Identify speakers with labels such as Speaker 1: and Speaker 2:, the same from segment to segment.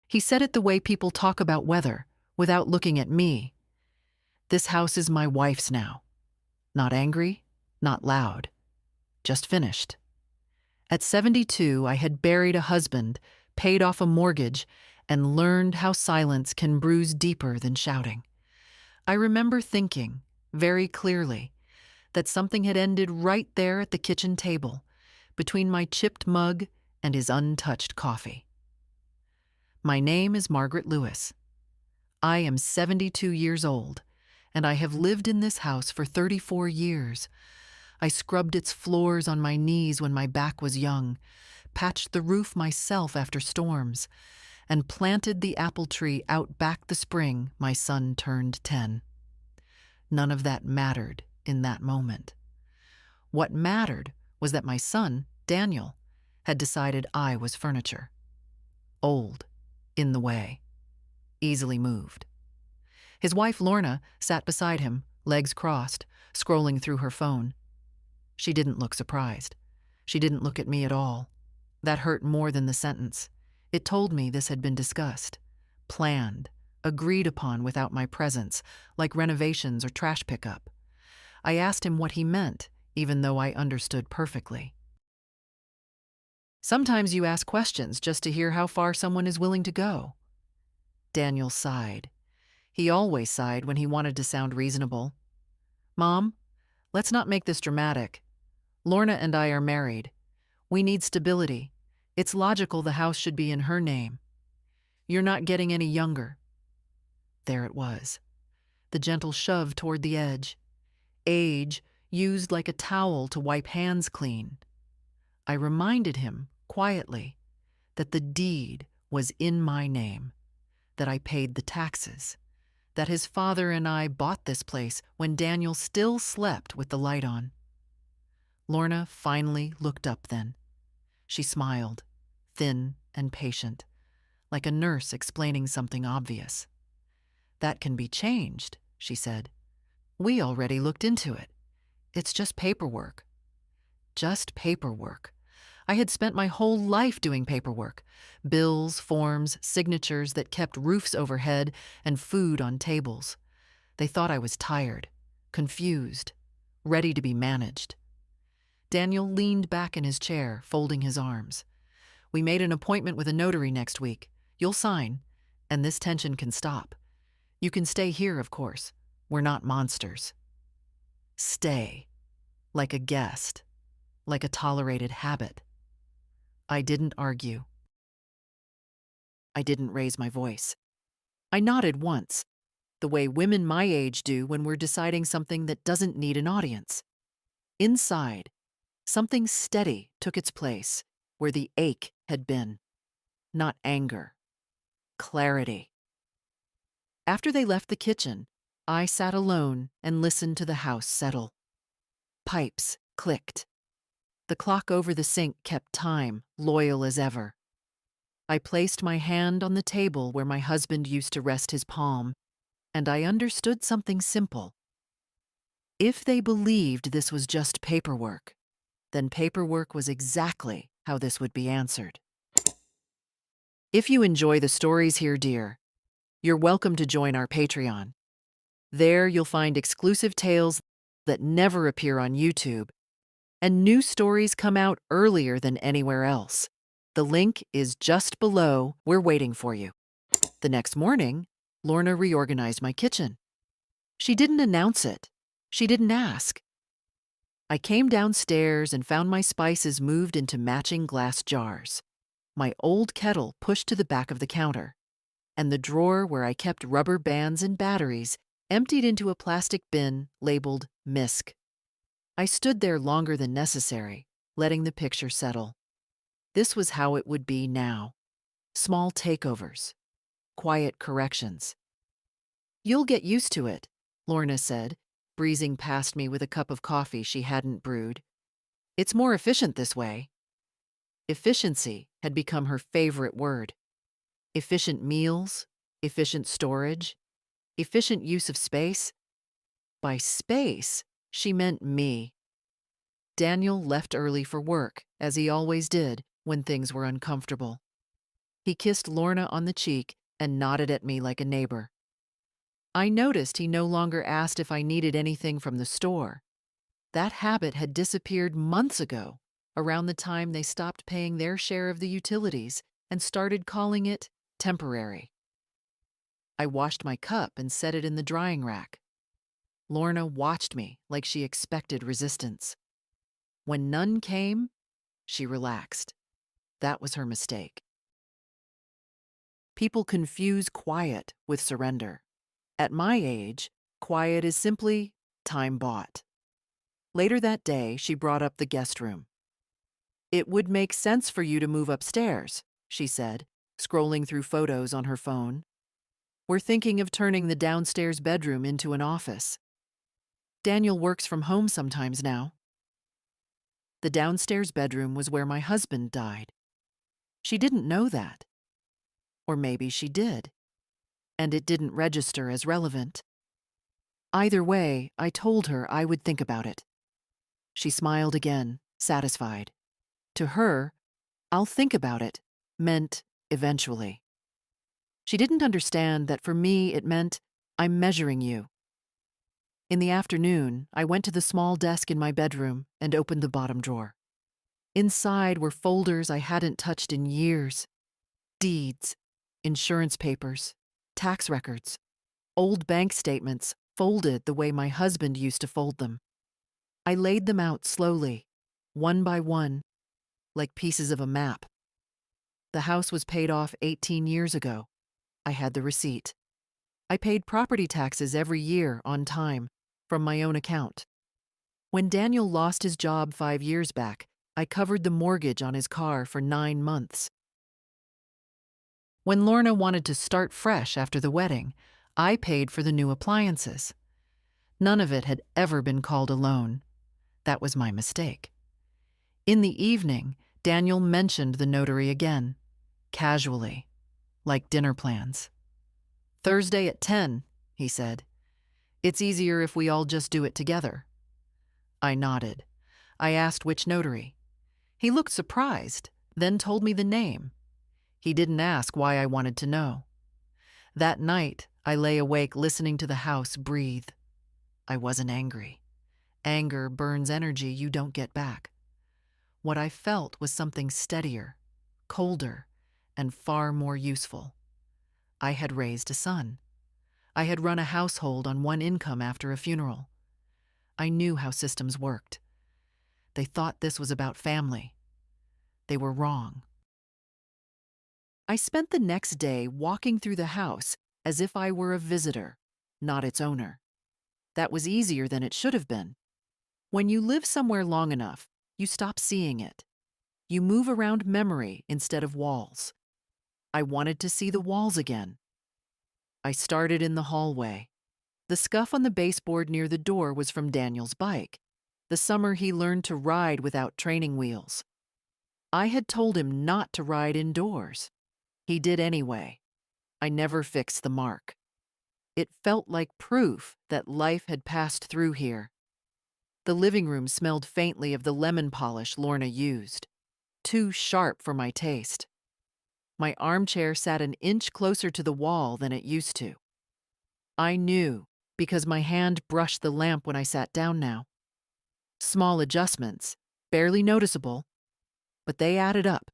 Speaker 1: He said it the way people talk about weather, without looking at me. This house is my wife's now. Not angry, not loud, just finished. At 72, I had buried a husband, paid off a mortgage, and learned how silence can bruise deeper than shouting. I remember thinking, very clearly, that something had ended right there at the kitchen table, between my chipped mug and his untouched coffee. My name is Margaret Lewis. I am 72 years old, and I have lived in this house for 34 years. I scrubbed its floors on my knees when my back was young, patched the roof myself after storms, and planted the apple tree out back the spring my son turned 10. None of that mattered in that moment. What mattered was that my son, Daniel, had decided I was furniture. Old, in the way, easily moved. His wife, Lorna, sat beside him, legs crossed, scrolling through her phone. She didn't look surprised. She didn't look at me at all. That hurt more than the sentence. It told me this had been discussed, planned, agreed upon without my presence, like renovations or trash pickup. I asked him what he meant, even though I understood perfectly. Sometimes you ask questions just to hear how far someone is willing to go. Daniel sighed. He always sighed when he wanted to sound reasonable. Mom, let's not make this dramatic. Lorna and I are married. We need stability. It's logical the house should be in her name. You're not getting any younger. There it was. The gentle shove toward the edge. Age used like a towel to wipe hands clean. I reminded him, quietly, that the deed was in my name, that I paid the taxes, that his father and I bought this place when Daniel still slept with the light on. Lorna finally looked up then. She smiled, thin and patient, like a nurse explaining something obvious. That can be changed, she said. We already looked into it. It's just paperwork. Just paperwork. I had spent my whole life doing paperwork. Bills, forms, signatures that kept roofs overhead and food on tables. They thought I was tired, confused, ready to be managed. Daniel leaned back in his chair, folding his arms. We made an appointment with a notary next week. You'll sign, and this tension can stop. You can stay here, of course. We're not monsters. Stay. Like a guest. Like a tolerated habit. I didn't argue. I didn't raise my voice. I nodded once, the way women my age do when we're deciding something that doesn't need an audience. Inside, something steady took its place where the ache had been. Not anger. Clarity. After they left the kitchen, I sat alone and listened to the house settle. Pipes clicked. The clock over the sink kept time, loyal as ever. I placed my hand on the table where my husband used to rest his palm, and I understood something simple. If they believed this was just paperwork, then paperwork was exactly how this would be answered. If you enjoy the stories here, dear, you're welcome to join our Patreon. There you'll find exclusive tales that never appear on YouTube, and new stories come out earlier than anywhere else. The link is just below. We're waiting for you. The next morning, Lorna reorganized my kitchen. She didn't announce it. She didn't ask. I came downstairs and found my spices moved into matching glass jars, my old kettle pushed to the back of the counter, and the drawer where I kept rubber bands and batteries emptied into a plastic bin labeled MISC. I stood there longer than necessary, letting the picture settle. This was how it would be now. Small takeovers. Quiet corrections. You'll get used to it, Lorna said, breezing past me with a cup of coffee she hadn't brewed. It's more efficient this way. Efficiency had become her favorite word. Efficient meals, efficient storage, efficient use of space. By space, she meant me. Daniel left early for work, as he always did when things were uncomfortable. He kissed Lorna on the cheek and nodded at me like a neighbor. I noticed he no longer asked if I needed anything from the store. That habit had disappeared months ago, around the time they stopped paying their share of the utilities and started calling it temporary. I washed my cup and set it in the drying rack. Lorna watched me like she expected resistance. When none came, she relaxed. That was her mistake. People confuse quiet with surrender. At my age, quiet is simply time bought. Later that day, she brought up the guest room. "It would make sense for you to move upstairs," she said, scrolling through photos on her phone. "We're thinking of turning the downstairs bedroom into an office. Daniel works from home sometimes now." The downstairs bedroom was where my husband died. She didn't know that. Or maybe she did, and it didn't register as relevant. Either way, I told her I would think about it. She smiled again, satisfied. To her, "I'll think about it," meant eventually. She didn't understand that for me it meant, "I'm measuring you." In the afternoon, I went to the small desk in my bedroom and opened the bottom drawer. Inside were folders I hadn't touched in years. Deeds, insurance papers, tax records, old bank statements folded the way my husband used to fold them. I laid them out slowly, one by one, like pieces of a map. The house was paid off 18 years ago. I had the receipt. I paid property taxes every year on time, from my own account. When Daniel lost his job 5 years back, I covered the mortgage on his car for 9 months. When Lorna wanted to start fresh after the wedding, I paid for the new appliances. None of it had ever been called a loan. That was my mistake. In the evening, Daniel mentioned the notary again, casually, like dinner plans. "Thursday at 10, he said. "It's easier if we all just do it together." I nodded. I asked which notary. He looked surprised, then told me the name. He didn't ask why I wanted to know. That night, I lay awake listening to the house breathe. I wasn't angry. Anger burns energy you don't get back. What I felt was something steadier, colder, and far more useful. I had raised a son. I had run a household on one income after a funeral. I knew how systems worked. They thought this was about family. They were wrong. I spent the next day walking through the house as if I were a visitor, not its owner. That was easier than it should have been. When you live somewhere long enough, you stop seeing it. You move around memory instead of walls. I wanted to see the walls again. I started in the hallway. The scuff on the baseboard near the door was from Daniel's bike, the summer he learned to ride without training wheels. I had told him not to ride indoors. He did anyway. I never fixed the mark. It felt like proof that life had passed through here. The living room smelled faintly of the lemon polish Lorna used, too sharp for my taste. My armchair sat an inch closer to the wall than it used to. I knew because my hand brushed the lamp when I sat down now. Small adjustments, barely noticeable, but they added up.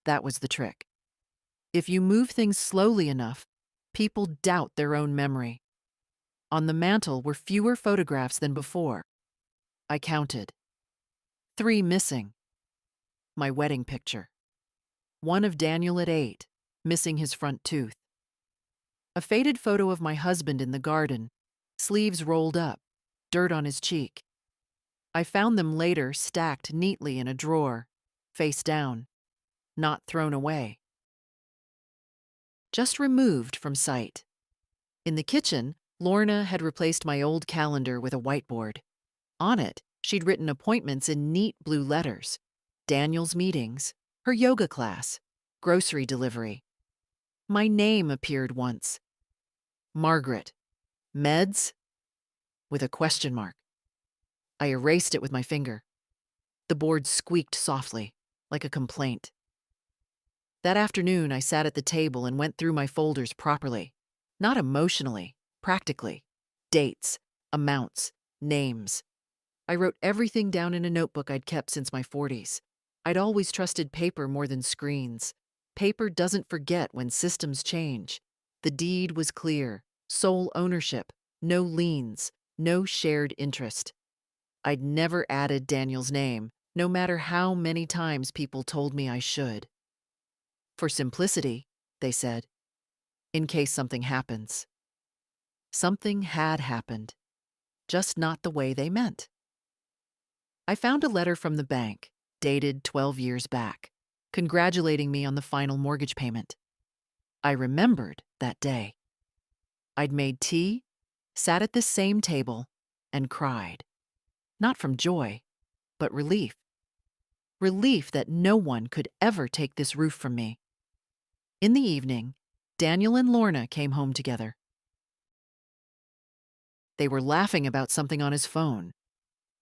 Speaker 1: That was the trick. If you move things slowly enough, people doubt their own memory. On the mantel were fewer photographs than before. I counted. 3 missing. My wedding picture. One of Daniel at 8, missing his front tooth. A faded photo of my husband in the garden, sleeves rolled up, dirt on his cheek. I found them later stacked neatly in a drawer, face down, not thrown away. Just removed from sight. In the kitchen, Lorna had replaced my old calendar with a whiteboard. On it, she'd written appointments in neat blue letters. Daniel's meetings, her yoga class, grocery delivery. My name appeared once. Margaret. Meds? With a question mark. I erased it with my finger. The board squeaked softly, like a complaint. That afternoon, I sat at the table and went through my folders properly. Not emotionally, practically. Dates, amounts, names. I wrote everything down in a notebook I'd kept since my 40s. I'd always trusted paper more than screens. Paper doesn't forget when systems change. The deed was clear. Sole ownership. No liens. No shared interest. I'd never added Daniel's name, no matter how many times people told me I should. For simplicity, they said, in case something happens. Something had happened, just not the way they meant. I found a letter from the bank, dated 12 years back, congratulating me on the final mortgage payment. I remembered that day. I'd made tea, sat at this same table, and cried. Not from joy, but relief. Relief that no one could ever take this roof from me. In the evening, Daniel and Lorna came home together. They were laughing about something on his phone.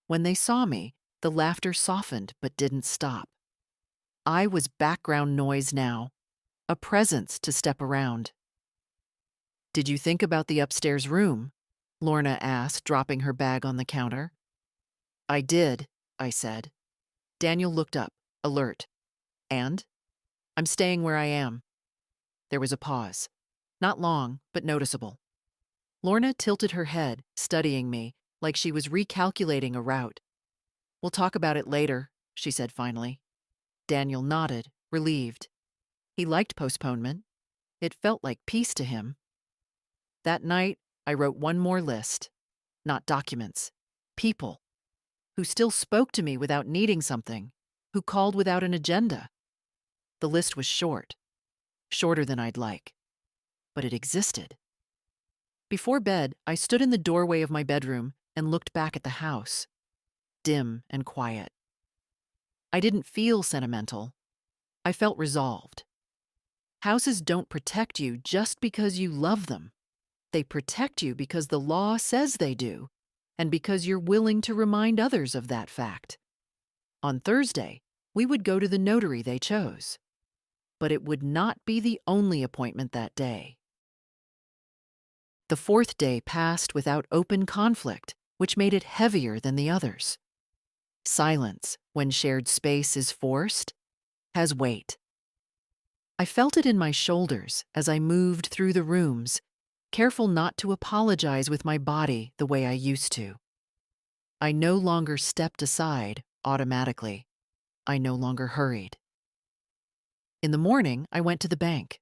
Speaker 1: When they saw me, the laughter softened but didn't stop. I was background noise now, a presence to step around. "Did you think about the upstairs room?" Lorna asked, dropping her bag on the counter. "I did," I said. Daniel looked up, alert. "And?" "I'm staying where I am." There was a pause. Not long, but noticeable. Lorna tilted her head, studying me, like she was recalculating a route. "We'll talk about it later," she said finally. Daniel nodded, relieved. He liked postponement. It felt like peace to him. That night, I wrote one more list. Not documents. People. Who still spoke to me without needing something. Who called without an agenda. The list was short. Shorter than I'd like. But it existed. Before bed, I stood in the doorway of my bedroom and looked back at the house. Dim and quiet. I didn't feel sentimental. I felt resolved. Houses don't protect you just because you love them. They protect you because the law says they do, and because you're willing to remind others of that fact. On Thursday, we would go to the notary they chose. But it would not be the only appointment that day. The fourth day passed without open conflict, which made it heavier than the others. Silence, when shared space is forced, has weight. I felt it in my shoulders as I moved through the rooms, careful not to apologize with my body the way I used to. I no longer stepped aside automatically. I no longer hurried. In the morning, I went to the bank.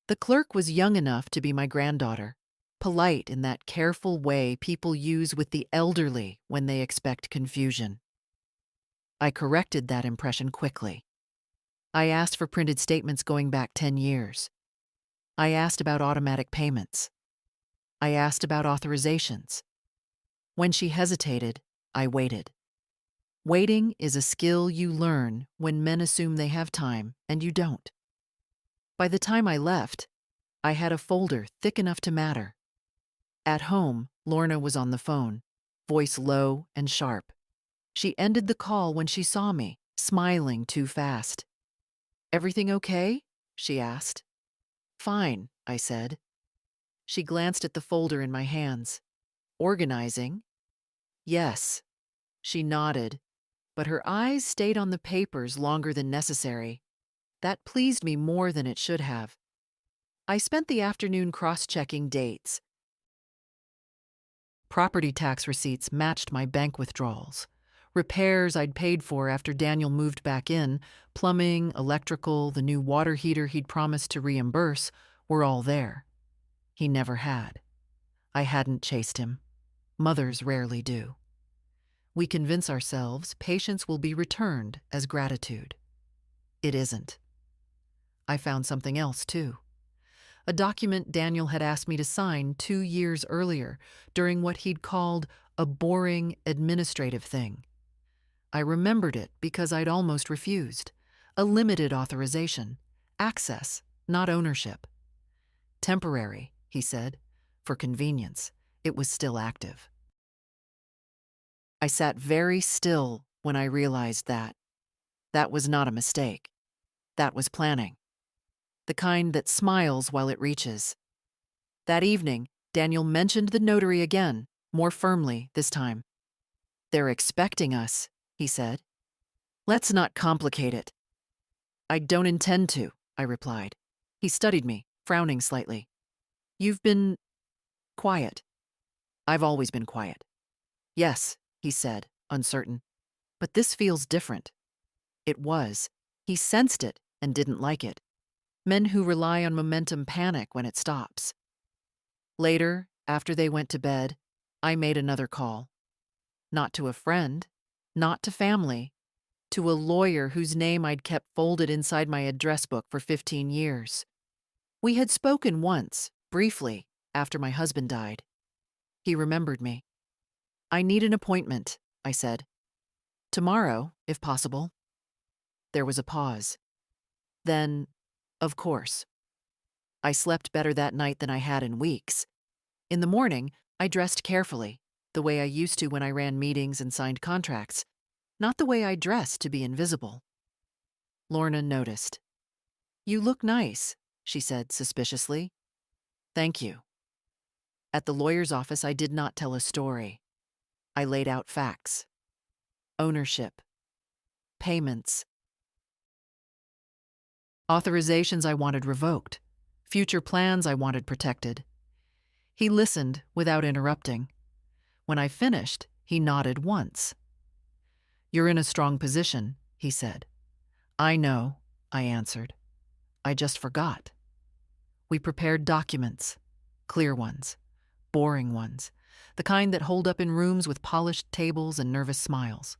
Speaker 1: The clerk was young enough to be my granddaughter, polite in that careful way people use with the elderly when they expect confusion. I corrected that impression quickly. I asked for printed statements going back 10 years. I asked about automatic payments. I asked about authorizations. When she hesitated, I waited. Waiting is a skill you learn when men assume they have time and you don't. By the time I left, I had a folder thick enough to matter. At home, Lorna was on the phone, voice low and sharp. She ended the call when she saw me, smiling too fast. "Everything okay?" she asked. "Fine," I said. She glanced at the folder in my hands. "Organizing?" "Yes." She nodded, but her eyes stayed on the papers longer than necessary. That pleased me more than it should have. I spent the afternoon cross-checking dates. Property tax receipts matched my bank withdrawals. Repairs I'd paid for after Daniel moved back in, plumbing, electrical, the new water heater he'd promised to reimburse, were all there. He never had. I hadn't chased him. Mothers rarely do. We convince ourselves patience will be returned as gratitude. It isn't. I found something else, too. A document Daniel had asked me to sign 2 years earlier during what he'd called a boring administrative thing. I remembered it because I'd almost refused. A limited authorization. Access, not ownership. Temporary, he said. For convenience. It was still active. I sat very still when I realized that. That was not a mistake. That was planning. the kind that smiles while it reaches. That evening, Daniel mentioned the notary again, more firmly this time. "They're expecting us," he said. "Let's not complicate it." "I don't intend to," I replied. He studied me, frowning slightly. "You've been quiet." "I've always been quiet." "Yes," he said, uncertain. "But this feels different." It was. He sensed it and didn't like it. Men who rely on momentum panic when it stops. Later, after they went to bed, I made another call. Not to a friend, not to family, to a lawyer whose name I'd kept folded inside my address book for 15 years. We had spoken once, briefly, after my husband died. He remembered me. "I need an appointment," I said. "Tomorrow, if possible." There was a pause. Then, "Of course." I slept better that night than I had in weeks. In the morning, I dressed carefully, the way I used to when I ran meetings and signed contracts, not the way I dressed to be invisible. Lorna noticed. "You look nice," she said suspiciously. "Thank you." At the lawyer's office, I did not tell a story. I laid out facts. Ownership. Payments. Authorizations I wanted revoked. Future plans I wanted protected. He listened without interrupting. When I finished, he nodded once. "You're in a strong position," he said. "I know," I answered. "I just forgot." We prepared documents. Clear ones. Boring ones. The kind that hold up in rooms with polished tables and nervous smiles.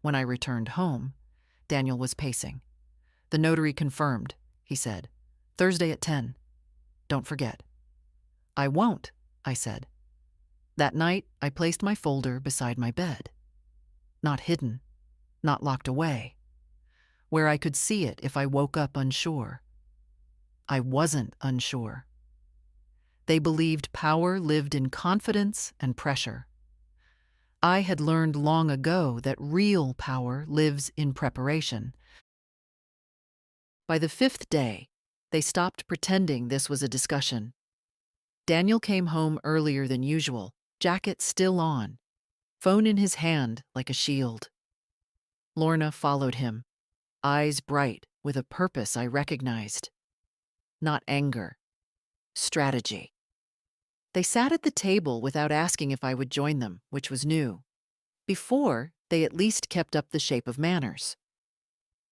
Speaker 1: When I returned home, Daniel was pacing. "The notary confirmed," he said. "Thursday at 10. Don't forget." "I won't," I said. That night, I placed my folder beside my bed. Not hidden, not locked away. Where I could see it if I woke up unsure. I wasn't unsure. They believed power lived in confidence and pressure. I had learned long ago that real power lives in preparation. By the 5th day, they stopped pretending this was a discussion. Daniel came home earlier than usual, jacket still on, phone in his hand like a shield. Lorna followed him, eyes bright with a purpose I recognized. Not anger, strategy. They sat at the table without asking if I would join them, which was new. Before, they at least kept up the shape of manners.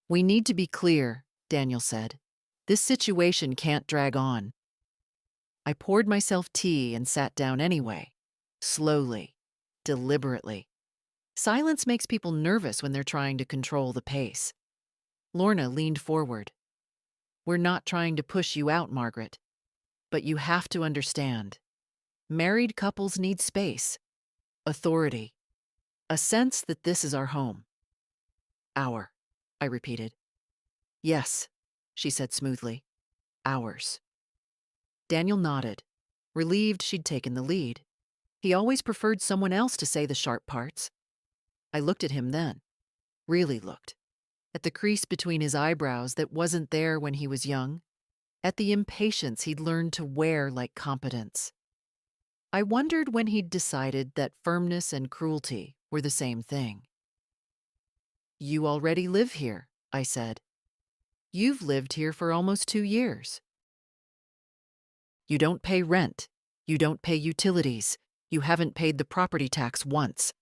Speaker 1: "We need to be clear," Daniel said. "This situation can't drag on." I poured myself tea and sat down anyway, slowly, deliberately. Silence makes people nervous when they're trying to control the pace. Lorna leaned forward. "We're not trying to push you out, Margaret. But you have to understand. Married couples need space, authority, a sense that this is our home." "Our," I repeated. "Yes," she said smoothly. "Ours." Daniel nodded, relieved she'd taken the lead. He always preferred someone else to say the sharp parts. I looked at him then, really looked, at the crease between his eyebrows that wasn't there when he was young, at the impatience he'd learned to wear like competence. I wondered when he'd decided that firmness and cruelty were the same thing. "You already live here," I said. "You've lived here for almost 2 years. You don't pay rent. You don't pay utilities. You haven't paid the property tax once."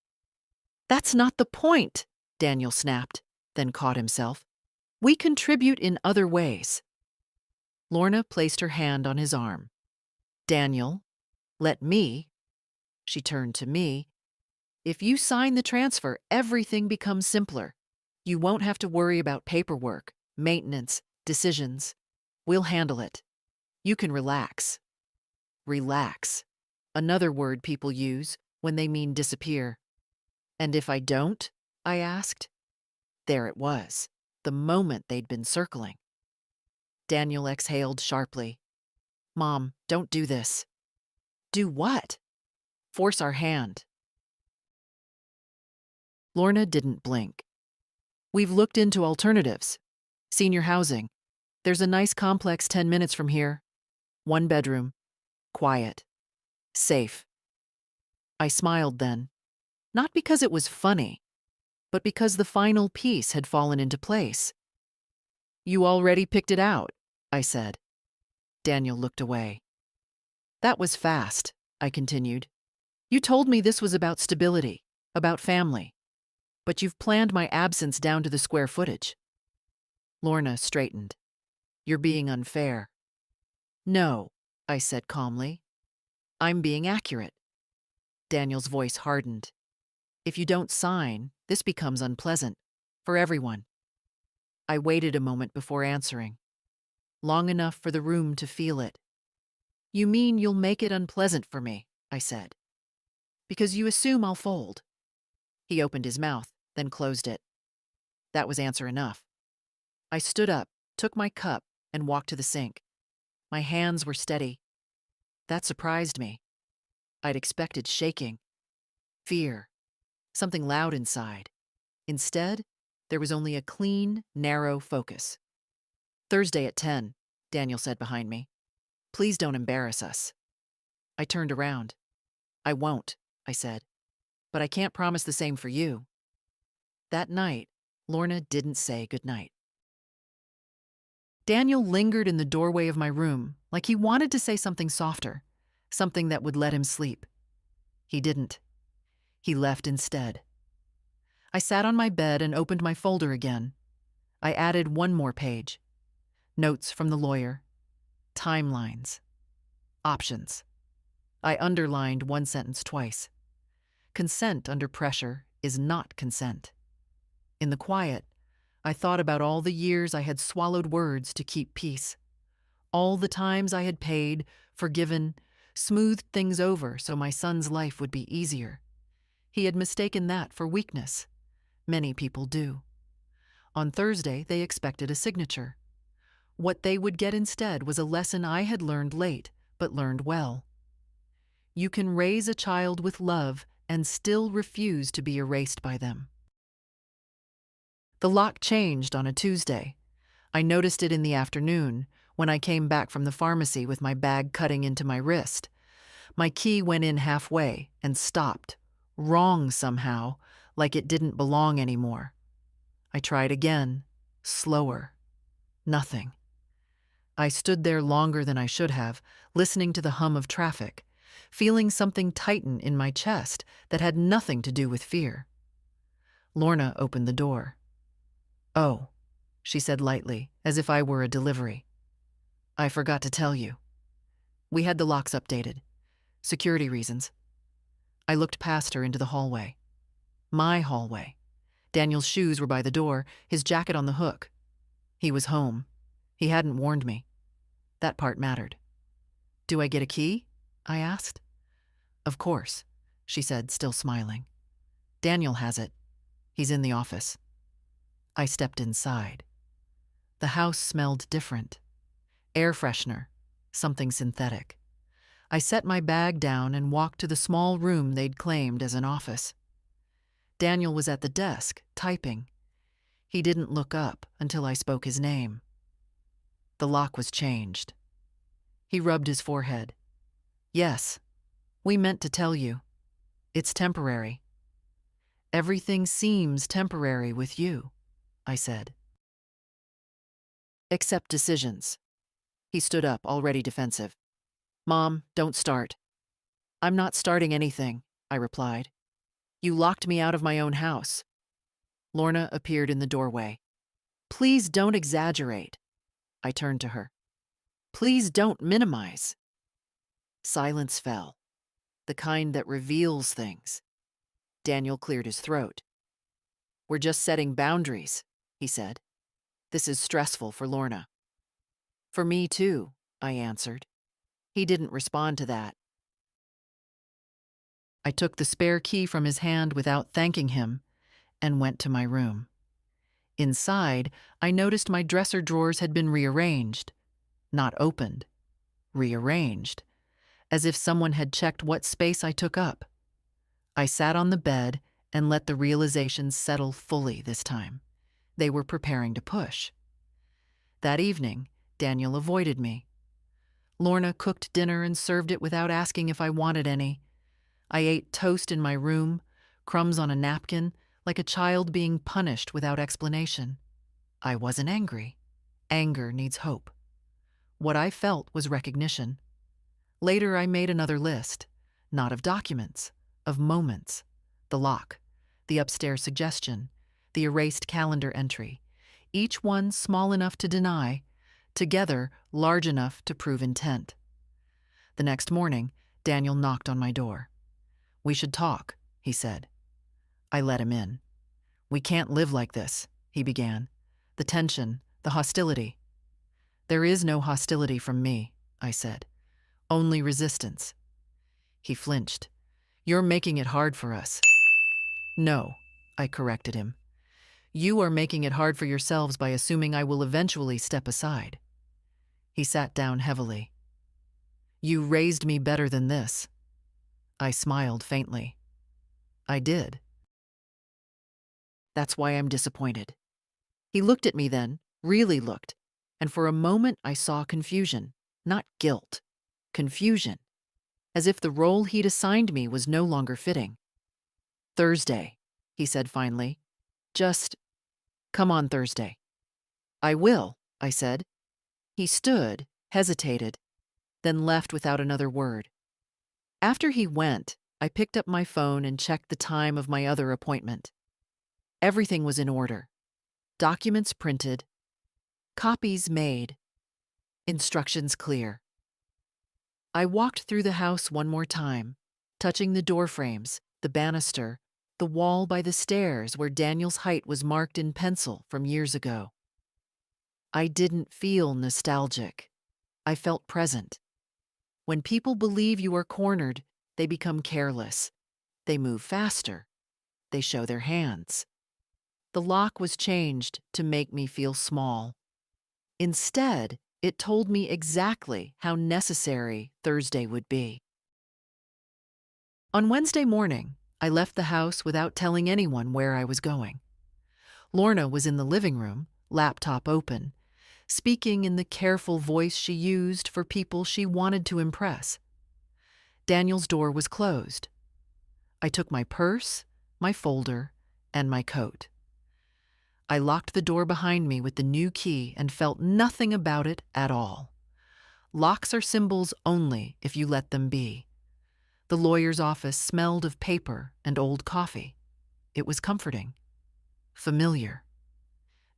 Speaker 1: "That's not the point," Daniel snapped, then caught himself. "We contribute in other ways." Lorna placed her hand on his arm. "Daniel, let me," she turned to me, "if you sign the transfer, everything becomes simpler. You won't have to worry about paperwork, maintenance, decisions. We'll handle it. You can relax." Relax. Another word people use when they mean disappear. "And if I don't?" I asked. There it was, the moment they'd been circling. Daniel exhaled sharply. "Mom, don't do this." "Do what?" "Force our hand." Lorna didn't blink. "We've looked into alternatives. Senior housing. There's a nice complex 10 minutes from here. One bedroom. Quiet. Safe. I smiled then, not because it was funny, but because the final piece had fallen into place. You already picked it out, I said. Daniel looked away. That was fast, I continued. You told me this was about stability, about family, but you've planned my absence down to the square footage. Lorna straightened. You're being unfair. No, I said calmly. I'm being accurate. Daniel's voice hardened. If you don't sign, this becomes unpleasant. For everyone. I waited a moment before answering. Long enough for the room to feel it. You mean you'll make it unpleasant for me, I said. Because you assume I'll fold. He opened his mouth, then closed it. That was answer enough. I stood up, took my cup, and walked to the sink. My hands were steady. That surprised me. I'd expected shaking. Fear. Something loud inside. Instead, there was only a clean, narrow focus. Thursday at 10, Daniel said behind me. Please don't embarrass us. I turned around. I won't, I said. But I can't promise the same for you. That night, Lorna didn't say goodnight. Daniel lingered in the doorway of my room, like he wanted to say something softer, something that would let him sleep. He didn't. He left instead. I sat on my bed and opened my folder again. I added one more page. Notes from the lawyer. Timelines. Options. I underlined one sentence twice. Consent under pressure is not consent. In the quiet, I thought about all the years I had swallowed words to keep peace. All the times I had paid, forgiven, smoothed things over so my son's life would be easier. He had mistaken that for weakness. Many people do. On Thursday, they expected a signature. What they would get instead was a lesson I had learned late, but learned well. You can raise a child with love and still refuse to be erased by them. The lock changed on a Tuesday. I noticed it in the afternoon, when I came back from the pharmacy with my bag cutting into my wrist. My key went in halfway and stopped, wrong somehow, like it didn't belong anymore. I tried again, slower. Nothing. I stood there longer than I should have, listening to the hum of traffic, feeling something tighten in my chest that had nothing to do with fear. Lorna opened the door. Oh, she said lightly, as if I were a delivery. I forgot to tell you. We had the locks updated. Security reasons. I looked past her into the hallway. My hallway. Daniel's shoes were by the door, his jacket on the hook. He was home. He hadn't warned me. That part mattered. Do I get a key? I asked. Of course, she said, still smiling. Daniel has it. He's in the office. I stepped inside. The house smelled different. Air freshener, something synthetic. I set my bag down and walked to the small room they'd claimed as an office. Daniel was at the desk, typing. He didn't look up until I spoke his name. The lock was changed. He rubbed his forehead. Yes, we meant to tell you. It's temporary. Everything seems temporary with you, I said. Except decisions. He stood up, already defensive. Mom, don't start. I'm not starting anything, I replied. You locked me out of my own house. Lorna appeared in the doorway. Please don't exaggerate. I turned to her. Please don't minimize. Silence fell, the kind that reveals things. Daniel cleared his throat. We're just setting boundaries, he said. This is stressful for Lorna. For me too, I answered. He didn't respond to that. I took the spare key from his hand without thanking him and went to my room. Inside, I noticed my dresser drawers had been rearranged. Not opened. Rearranged. As if someone had checked what space I took up. I sat on the bed and let the realizations settle fully this time. They were preparing to push. That evening, Daniel avoided me. Lorna cooked dinner and served it without asking if I wanted any. I ate toast in my room, crumbs on a napkin, like a child being punished without explanation. I wasn't angry. Anger needs hope. What I felt was recognition. Later, I made another list, not of documents, of moments. The lock, the upstairs suggestion, the erased calendar entry, each one small enough to deny, together large enough to prove intent. The next morning, Daniel knocked on my door. "We should talk," he said. I let him in. "We can't live like this," he began. "The tension, the hostility." "There is no hostility from me," I said. "Only resistance." He flinched. "You're making it hard for us." "No," I corrected him. "You are making it hard for yourselves by assuming I will eventually step aside." He sat down heavily. "You raised me better than this." I smiled faintly. "I did. That's why I'm disappointed." He looked at me then, really looked, and for a moment I saw confusion, not guilt. Confusion, as if the role he'd assigned me was no longer fitting. "Thursday," he said finally. "Just come on Thursday." "I will," I said. He stood, hesitated, then left without another word. After he went, I picked up my phone and checked the time of my other appointment. Everything was in order. Documents printed, copies made, instructions clear. I walked through the house one more time, touching the door frames, the banister, the wall by the stairs where Daniel's height was marked in pencil from years ago. I didn't feel nostalgic. I felt present. When people believe you are cornered, they become careless. They move faster. They show their hands. The lock was changed to make me feel small. Instead, it told me exactly how necessary Thursday would be. On Wednesday morning, I left the house without telling anyone where I was going. Lorna was in the living room, laptop open, speaking in the careful voice she used for people she wanted to impress. Daniel's door was closed. I took my purse, my folder, and my coat. I locked the door behind me with the new key and felt nothing about it at all. Locks are symbols only if you let them be. The lawyer's office smelled of paper and old coffee. It was comforting. Familiar.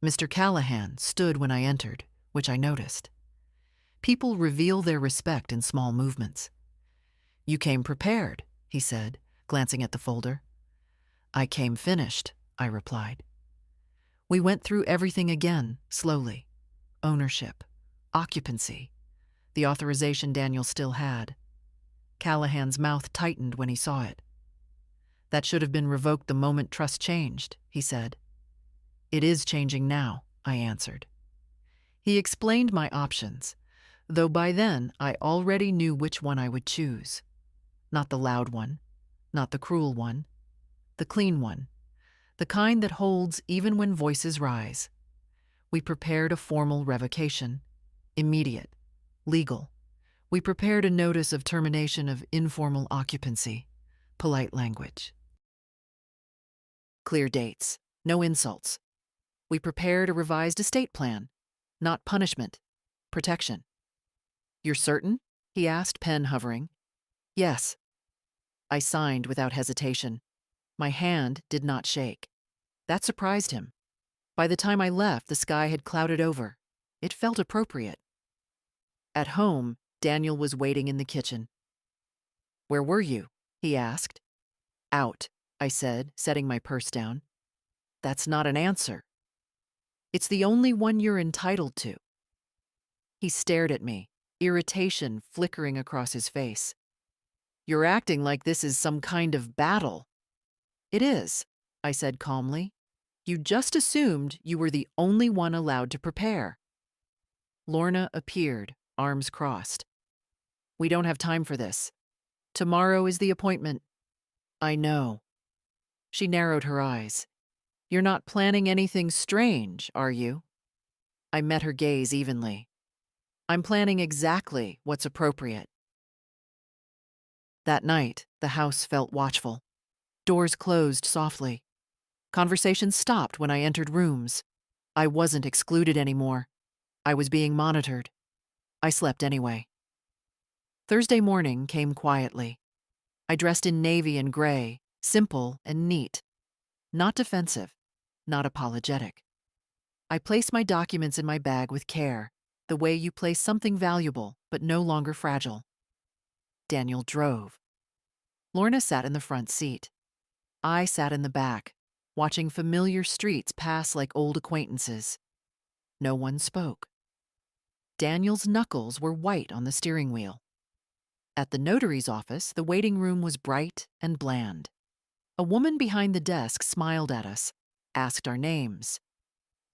Speaker 1: Mr. Callahan stood when I entered, which I noticed. People reveal their respect in small movements. "You came prepared," he said, glancing at the folder. "I came finished," I replied. We went through everything again, slowly. Ownership, occupancy, the authorization Daniel still had. Callahan's mouth tightened when he saw it. "That should have been revoked the moment trust changed," he said. "It is changing now," I answered. He explained my options, though by then I already knew which one I would choose. Not the loud one, not the cruel one, the clean one, the kind that holds even when voices rise. We prepared a formal revocation, immediate, legal. We prepared a notice of termination of informal occupancy, polite language. Clear dates, no insults. We prepared a revised estate plan, not punishment, protection. "You're certain?" he asked, pen hovering. "Yes." I signed without hesitation. My hand did not shake. That surprised him. By the time I left, the sky had clouded over. It felt appropriate. At home, Daniel was waiting in the kitchen. "Where were you?" he asked. "Out," I said, setting my purse down. "That's not an answer." "It's the only one you're entitled to." He stared at me, irritation flickering across his face. "You're acting like this is some kind of battle." "It is," I said calmly. "You just assumed you were the only one allowed to prepare." Lorna appeared, arms crossed. "We don't have time for this. Tomorrow is the appointment." "I know." She narrowed her eyes. "You're not planning anything strange, are you?" I met her gaze evenly. I'm planning exactly what's appropriate. That night, the house felt watchful. Doors closed softly. Conversations stopped when I entered rooms. I wasn't excluded anymore. I was being monitored. I slept anyway. Thursday morning came quietly. I dressed in navy and gray, simple and neat. Not defensive, not apologetic. I placed my documents in my bag with care, the way you place something valuable but no longer fragile. Daniel drove. Lorna sat in the front seat. I sat in the back, watching familiar streets pass like old acquaintances. No one spoke. Daniel's knuckles were white on the steering wheel. At the notary's office, the waiting room was bright and bland. A woman behind the desk smiled at us, asked our names.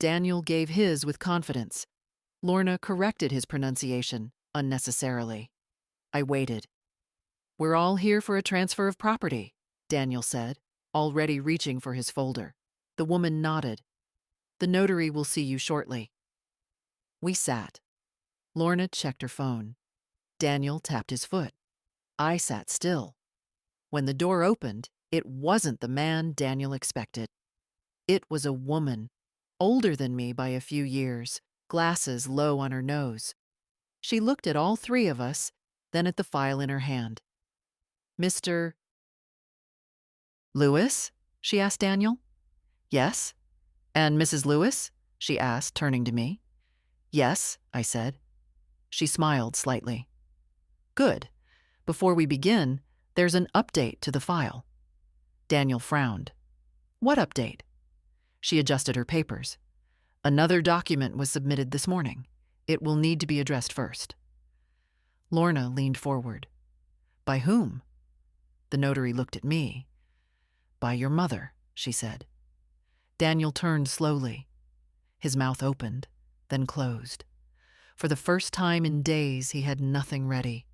Speaker 1: Daniel gave his with confidence. Lorna corrected his pronunciation unnecessarily. I waited. "We're all here for a transfer of property," Daniel said, already reaching for his folder. The woman nodded. "The notary will see you shortly." We sat. Lorna checked her phone. Daniel tapped his foot. I sat still. When the door opened, it wasn't the man Daniel expected. It was a woman, older than me by a few years, glasses low on her nose. She looked at all three of us, then at the file in her hand. "Mr. Lewis?" she asked Daniel. "Yes." "And Mrs. Lewis?" she asked, turning to me. "Yes," I said. She smiled slightly. "Good. Before we begin, there's an update to the file." Daniel frowned. "What update?" She adjusted her papers. "Another document was submitted this morning. It will need to be addressed first." Lorna leaned forward. "By whom?" The notary looked at me. "By your mother," she said. Daniel turned slowly. His mouth opened, then closed. For the first time in days, he had nothing ready.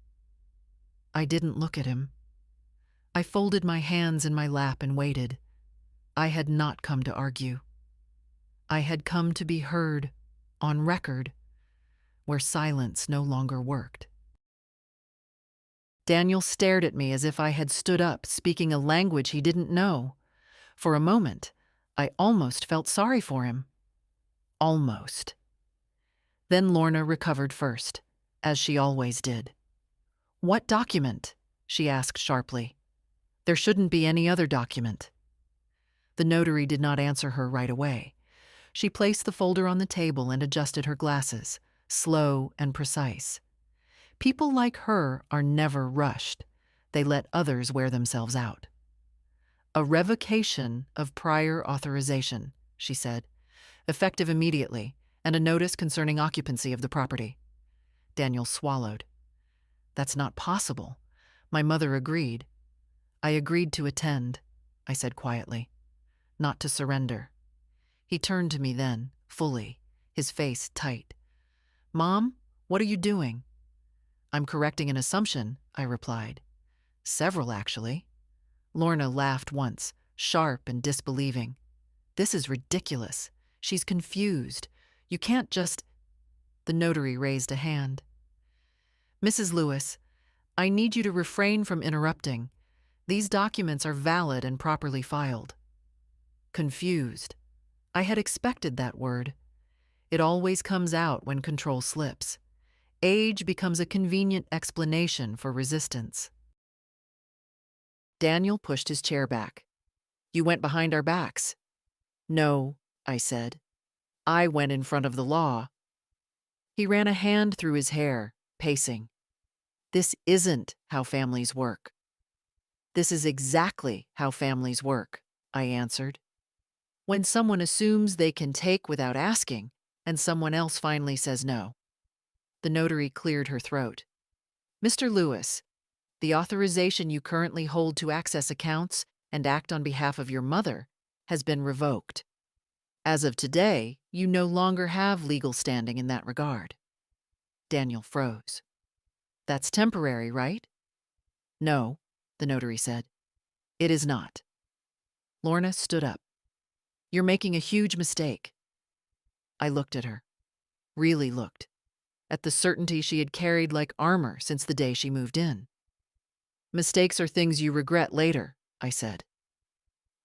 Speaker 1: I didn't look at him. I folded my hands in my lap and waited. I had not come to argue. I had come to be heard, on record, where silence no longer worked. Daniel stared at me as if I had stood up, speaking a language he didn't know. For a moment, I almost felt sorry for him. Almost. Then Lorna recovered first, as she always did. "What document?" she asked sharply. "There shouldn't be any other document." The notary did not answer her right away. She placed the folder on the table and adjusted her glasses, slow and precise. People like her are never rushed. They let others wear themselves out. "A revocation of prior authorization," she said, "effective immediately, and a notice concerning occupancy of the property." Daniel swallowed. "That's not possible." My mother agreed. "I agreed to attend," I said quietly, "not to surrender." He turned to me then, fully, his face tight. "Mom, what are you doing?" "I'm correcting an assumption," I replied. "Several, actually." Lorna laughed once, sharp and disbelieving. "This is ridiculous. She's confused. You can't just—" The notary raised a hand. "Mrs. Lewis, I need you to refrain from interrupting. These documents are valid and properly filed." Confused. I had expected that word. It always comes out when control slips. Age becomes a convenient explanation for resistance. Daniel pushed his chair back. "You went behind our backs." "No," I said. "I went in front of the law." He ran a hand through his hair, pacing. "This isn't how families work." "This is exactly how families work," I answered. "When someone assumes they can take without asking, and someone else finally says no." The notary cleared her throat. "Mr. Lewis, the authorization you currently hold to access accounts and act on behalf of your mother has been revoked. As of today, you no longer have legal standing in that regard." Daniel froze. "That's temporary, right?" "No," the notary said. "It is not." Lorna stood up. "You're making a huge mistake." I looked at her. Really looked. at the certainty she had carried like armor since the day she moved in. Mistakes are things you regret later, I said.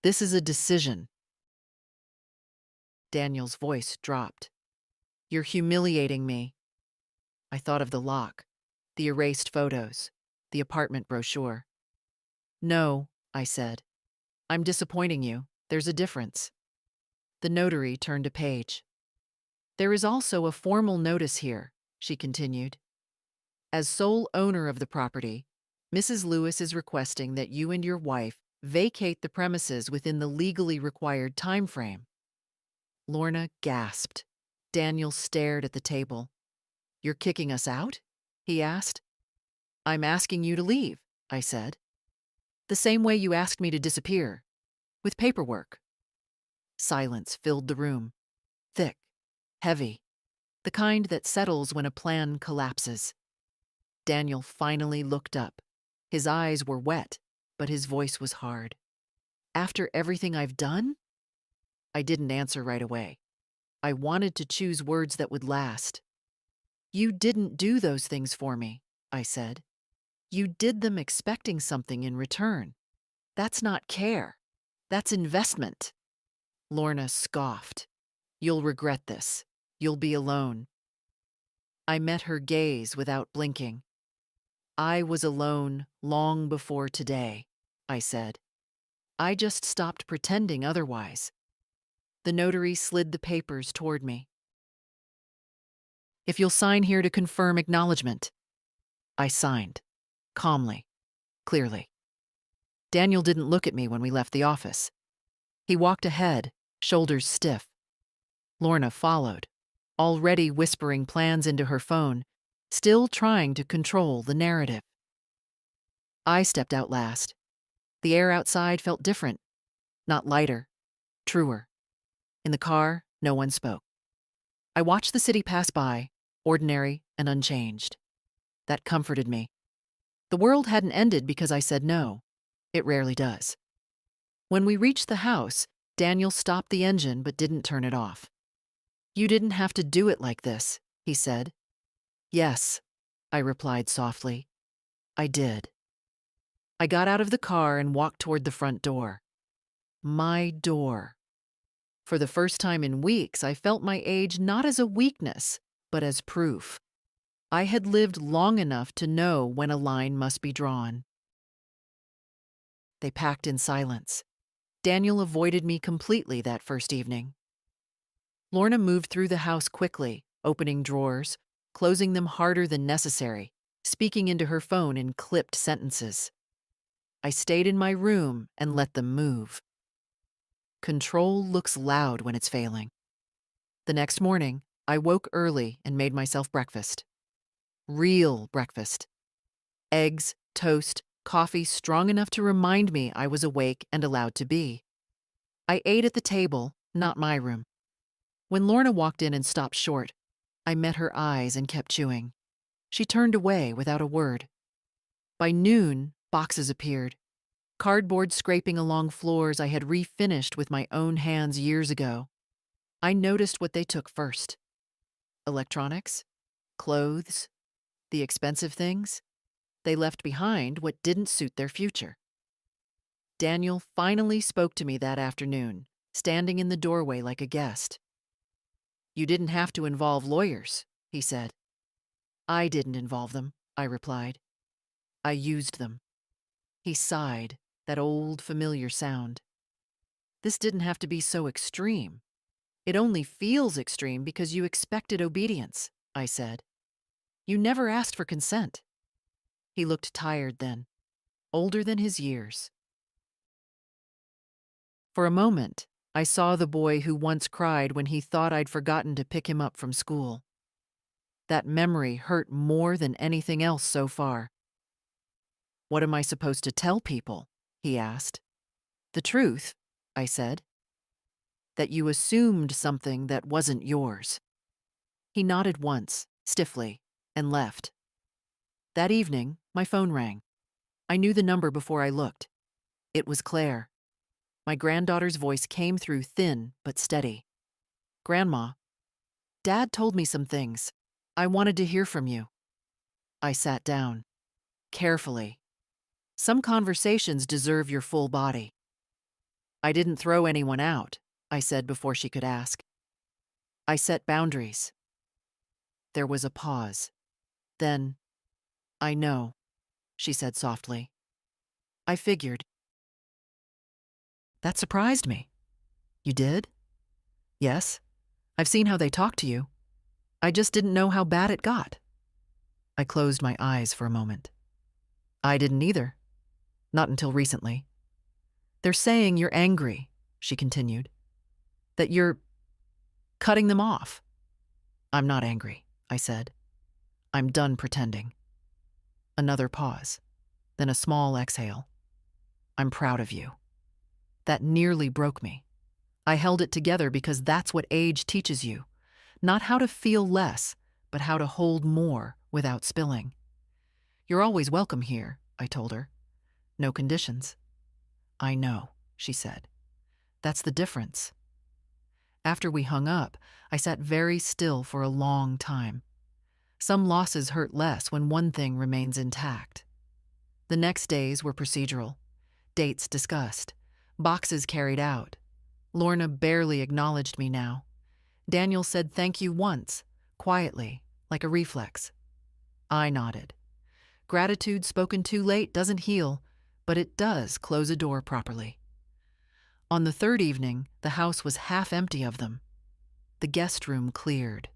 Speaker 1: This is a decision. Daniel's voice dropped. You're humiliating me. I thought of the lock, the erased photos, the apartment brochure. No, I said. I'm disappointing you. There's a difference. The notary turned a page. There is also a formal notice here, she continued. As sole owner of the property, Mrs. Lewis is requesting that you and your wife vacate the premises within the legally required time frame. Lorna gasped. Daniel stared at the table. You're kicking us out? He asked. I'm asking you to leave, I said. The same way you asked me to disappear, with paperwork. Silence filled the room. Thick, heavy, the kind that settles when a plan collapses. Daniel finally looked up. His eyes were wet, but his voice was hard. After everything I've done? I didn't answer right away. I wanted to choose words that would last. You didn't do those things for me, I said. You did them expecting something in return. That's not care. That's investment. Lorna scoffed. You'll regret this. You'll be alone. I met her gaze without blinking. I was alone long before today, I said. I just stopped pretending otherwise. The notary slid the papers toward me. If you'll sign here to confirm acknowledgement. I signed, calmly, clearly. Daniel didn't look at me when we left the office. He walked ahead, shoulders stiff. Lorna followed, already whispering plans into her phone, still trying to control the narrative. I stepped out last. The air outside felt different, not lighter, truer. In the car, no one spoke. I watched the city pass by, ordinary and unchanged. That comforted me. The world hadn't ended because I said no. It rarely does. When we reached the house, Daniel stopped the engine but didn't turn it off. You didn't have to do it like this, he said. Yes, I replied softly. I did. I got out of the car and walked toward the front door. My door. For the first time in weeks, I felt my age not as a weakness, but as proof. I had lived long enough to know when a line must be drawn. They packed in silence. Daniel avoided me completely that first evening. Lorna moved through the house quickly, opening drawers, closing them harder than necessary, speaking into her phone in clipped sentences. I stayed in my room and let them move. Control looks loud when it's failing. The next morning, I woke early and made myself breakfast. Real breakfast. Eggs, toast, coffee strong enough to remind me I was awake and allowed to be. I ate at the table, not my room. When Lorna walked in and stopped short, I met her eyes and kept chewing. She turned away without a word. By noon, boxes appeared. Cardboard scraping along floors I had refinished with my own hands years ago. I noticed what they took first. Electronics, clothes, the expensive things. They left behind what didn't suit their future. Daniel finally spoke to me that afternoon, standing in the doorway like a guest. You didn't have to involve lawyers, he said. I didn't involve them, I replied. I used them. He sighed, that old familiar sound. This didn't have to be so extreme. It only feels extreme because you expected obedience, I said. You never asked for consent. He looked tired then, older than his years. For a moment, I saw the boy who once cried when he thought I'd forgotten to pick him up from school. That memory hurt more than anything else so far. What am I supposed to tell people? He asked. The truth, I said. That you assumed something that wasn't yours. He nodded once, stiffly, and left. That evening, my phone rang. I knew the number before I looked. It was Claire. My granddaughter's voice came through thin but steady. Grandma, Dad told me some things. I wanted to hear from you. I sat down, carefully. Some conversations deserve your full body. I didn't throw anyone out, I said before she could ask. I set boundaries. There was a pause. Then, I know, she said softly. I figured. That surprised me. You did? Yes. I've seen how they talk to you. I just didn't know how bad it got. I closed my eyes for a moment. I didn't either. Not until recently. They're saying you're angry, she continued. That you're cutting them off. I'm not angry, I said. I'm done pretending. Another pause, then a small exhale. I'm proud of you. That nearly broke me. I held it together because that's what age teaches you. Not how to feel less, but how to hold more without spilling. You're always welcome here, I told her. No conditions. I know, she said. That's the difference. After we hung up, I sat very still for a long time. Some losses hurt less when one thing remains intact. The next days were procedural. Dates discussed. Boxes carried out. Lorna barely acknowledged me now. Daniel said thank you once, quietly, like a reflex. I nodded. Gratitude spoken too late doesn't heal, but it does close a door properly. On the third evening, the house was half empty of them. The guest room cleared,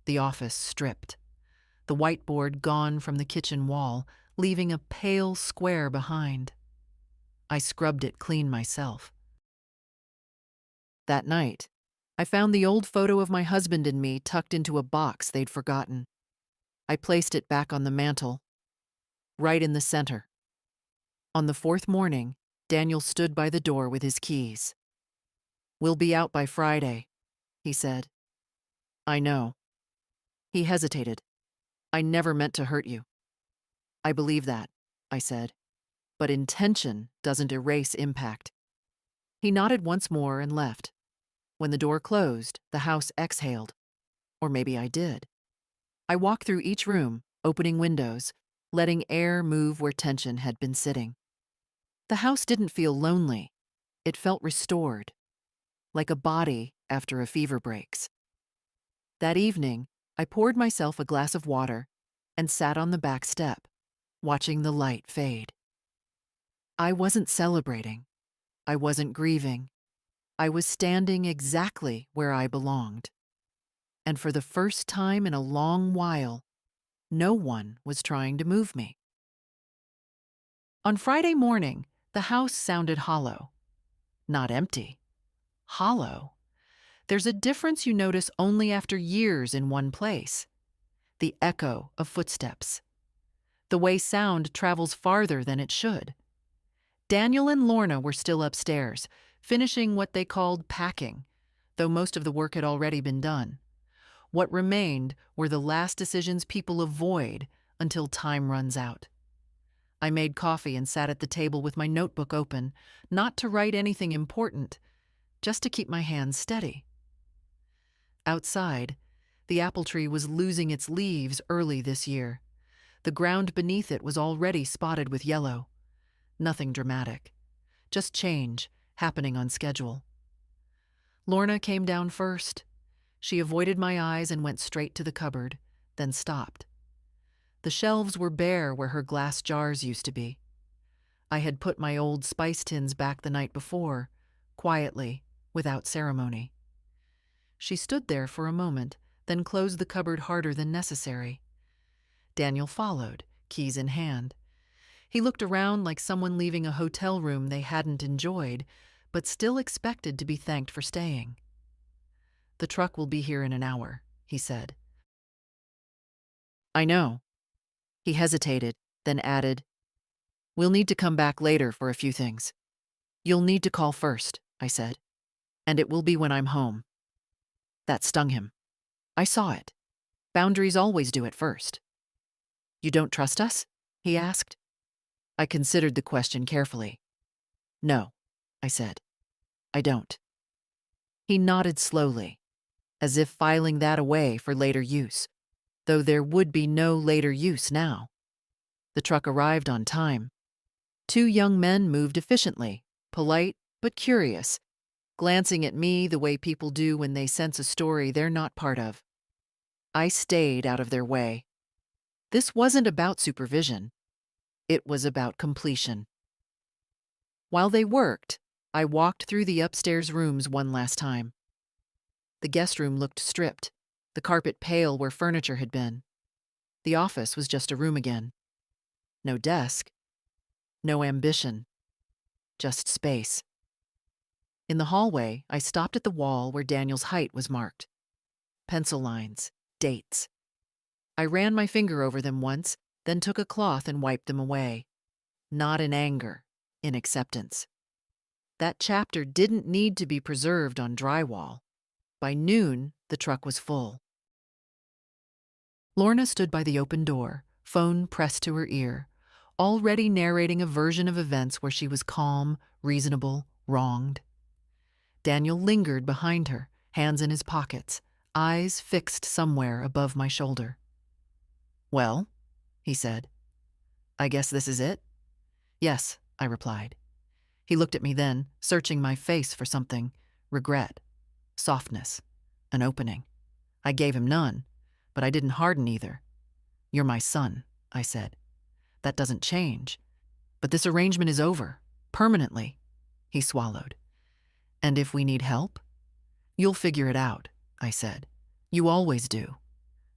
Speaker 1: the office stripped, the whiteboard gone from the kitchen wall, leaving a pale square behind. I scrubbed it clean myself. That night, I found the old photo of my husband and me tucked into a box they'd forgotten. I placed it back on the mantel, right in the center. On the fourth morning, Daniel stood by the door with his keys. We'll be out by Friday, he said. I know. He hesitated. I never meant to hurt you. I believe that, I said. But intention doesn't erase impact. He nodded once more and left. When the door closed, the house exhaled. Or maybe I did. I walked through each room, opening windows, letting air move where tension had been sitting. The house didn't feel lonely. It felt restored, like a body after a fever breaks. That evening, I poured myself a glass of water and sat on the back step, watching the light fade. I wasn't celebrating. I wasn't grieving. I was standing exactly where I belonged. And for the first time in a long while, no one was trying to move me. On Friday morning, the house sounded hollow. Not empty. Hollow. There's a difference you notice only after years in one place. The echo of footsteps. The way sound travels farther than it should. Daniel and Lorna were still upstairs, finishing what they called packing, though most of the work had already been done. What remained were the last decisions people avoid until time runs out. I made coffee and sat at the table with my notebook open, not to write anything important, just to keep my hands steady. Outside, the apple tree was losing its leaves early this year. The ground beneath it was already spotted with yellow. Nothing dramatic, just change happening on schedule. Lorna came down first. She avoided my eyes and went straight to the cupboard, then stopped. The shelves were bare where her glass jars used to be. I had put my old spice tins back the night before, quietly, without ceremony. She stood there for a moment, then closed the cupboard harder than necessary. Daniel followed, keys in hand. He looked around like someone leaving a hotel room they hadn't enjoyed, but still expected to be thanked for staying. The truck will be here in an hour, he said. I know. He hesitated, then added, We'll need to come back later for a few things. You'll need to call first, I said, and it will be when I'm home. That stung him. I saw it. Boundaries always do it first. You don't trust us? He asked. I considered the question carefully. No, I said. I don't. He nodded slowly, as if filing that away for later use. though there would be no later use now. The truck arrived on time. Two young men moved efficiently, polite but curious, glancing at me the way people do when they sense a story they're not part of. I stayed out of their way. This wasn't about supervision. It was about completion. While they worked, I walked through the upstairs rooms one last time. The guest room looked stripped, the carpet pale where furniture had been. The office was just a room again. No desk, no ambition, just space. In the hallway, I stopped at the wall where Daniel's height was marked. Pencil lines, dates. I ran my finger over them once, then took a cloth and wiped them away. Not in anger, in acceptance. That chapter didn't need to be preserved on drywall. By noon, the truck was full. Lorna stood by the open door, phone pressed to her ear, already narrating a version of events where she was calm, reasonable, wronged. Daniel lingered behind her, hands in his pockets, eyes fixed somewhere above my shoulder. "Well," he said. "I guess this is it?" "Yes," I replied. He looked at me then, searching my face for something. Regret, softness, an opening. I gave him none, but I didn't harden either. "You're my son," I said. "That doesn't change. But this arrangement is over, permanently." He swallowed. "And if we need help?" "You'll figure it out," I said. "You always do.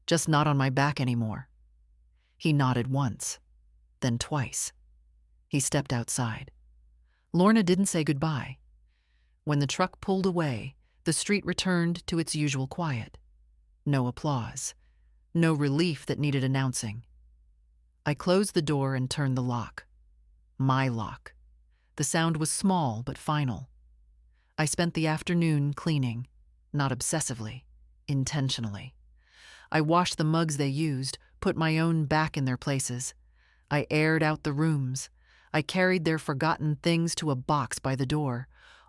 Speaker 1: Just not on my back anymore." He nodded once, then twice. He stepped outside. Lorna didn't say goodbye. When the truck pulled away, the street returned to its usual quiet. No applause. No relief that needed announcing. I closed the door and turned the lock. My lock. The sound was small but final. I spent the afternoon cleaning, not obsessively, intentionally. I washed the mugs they used, put my own back in their places. I aired out the rooms. I carried their forgotten things to a box by the door,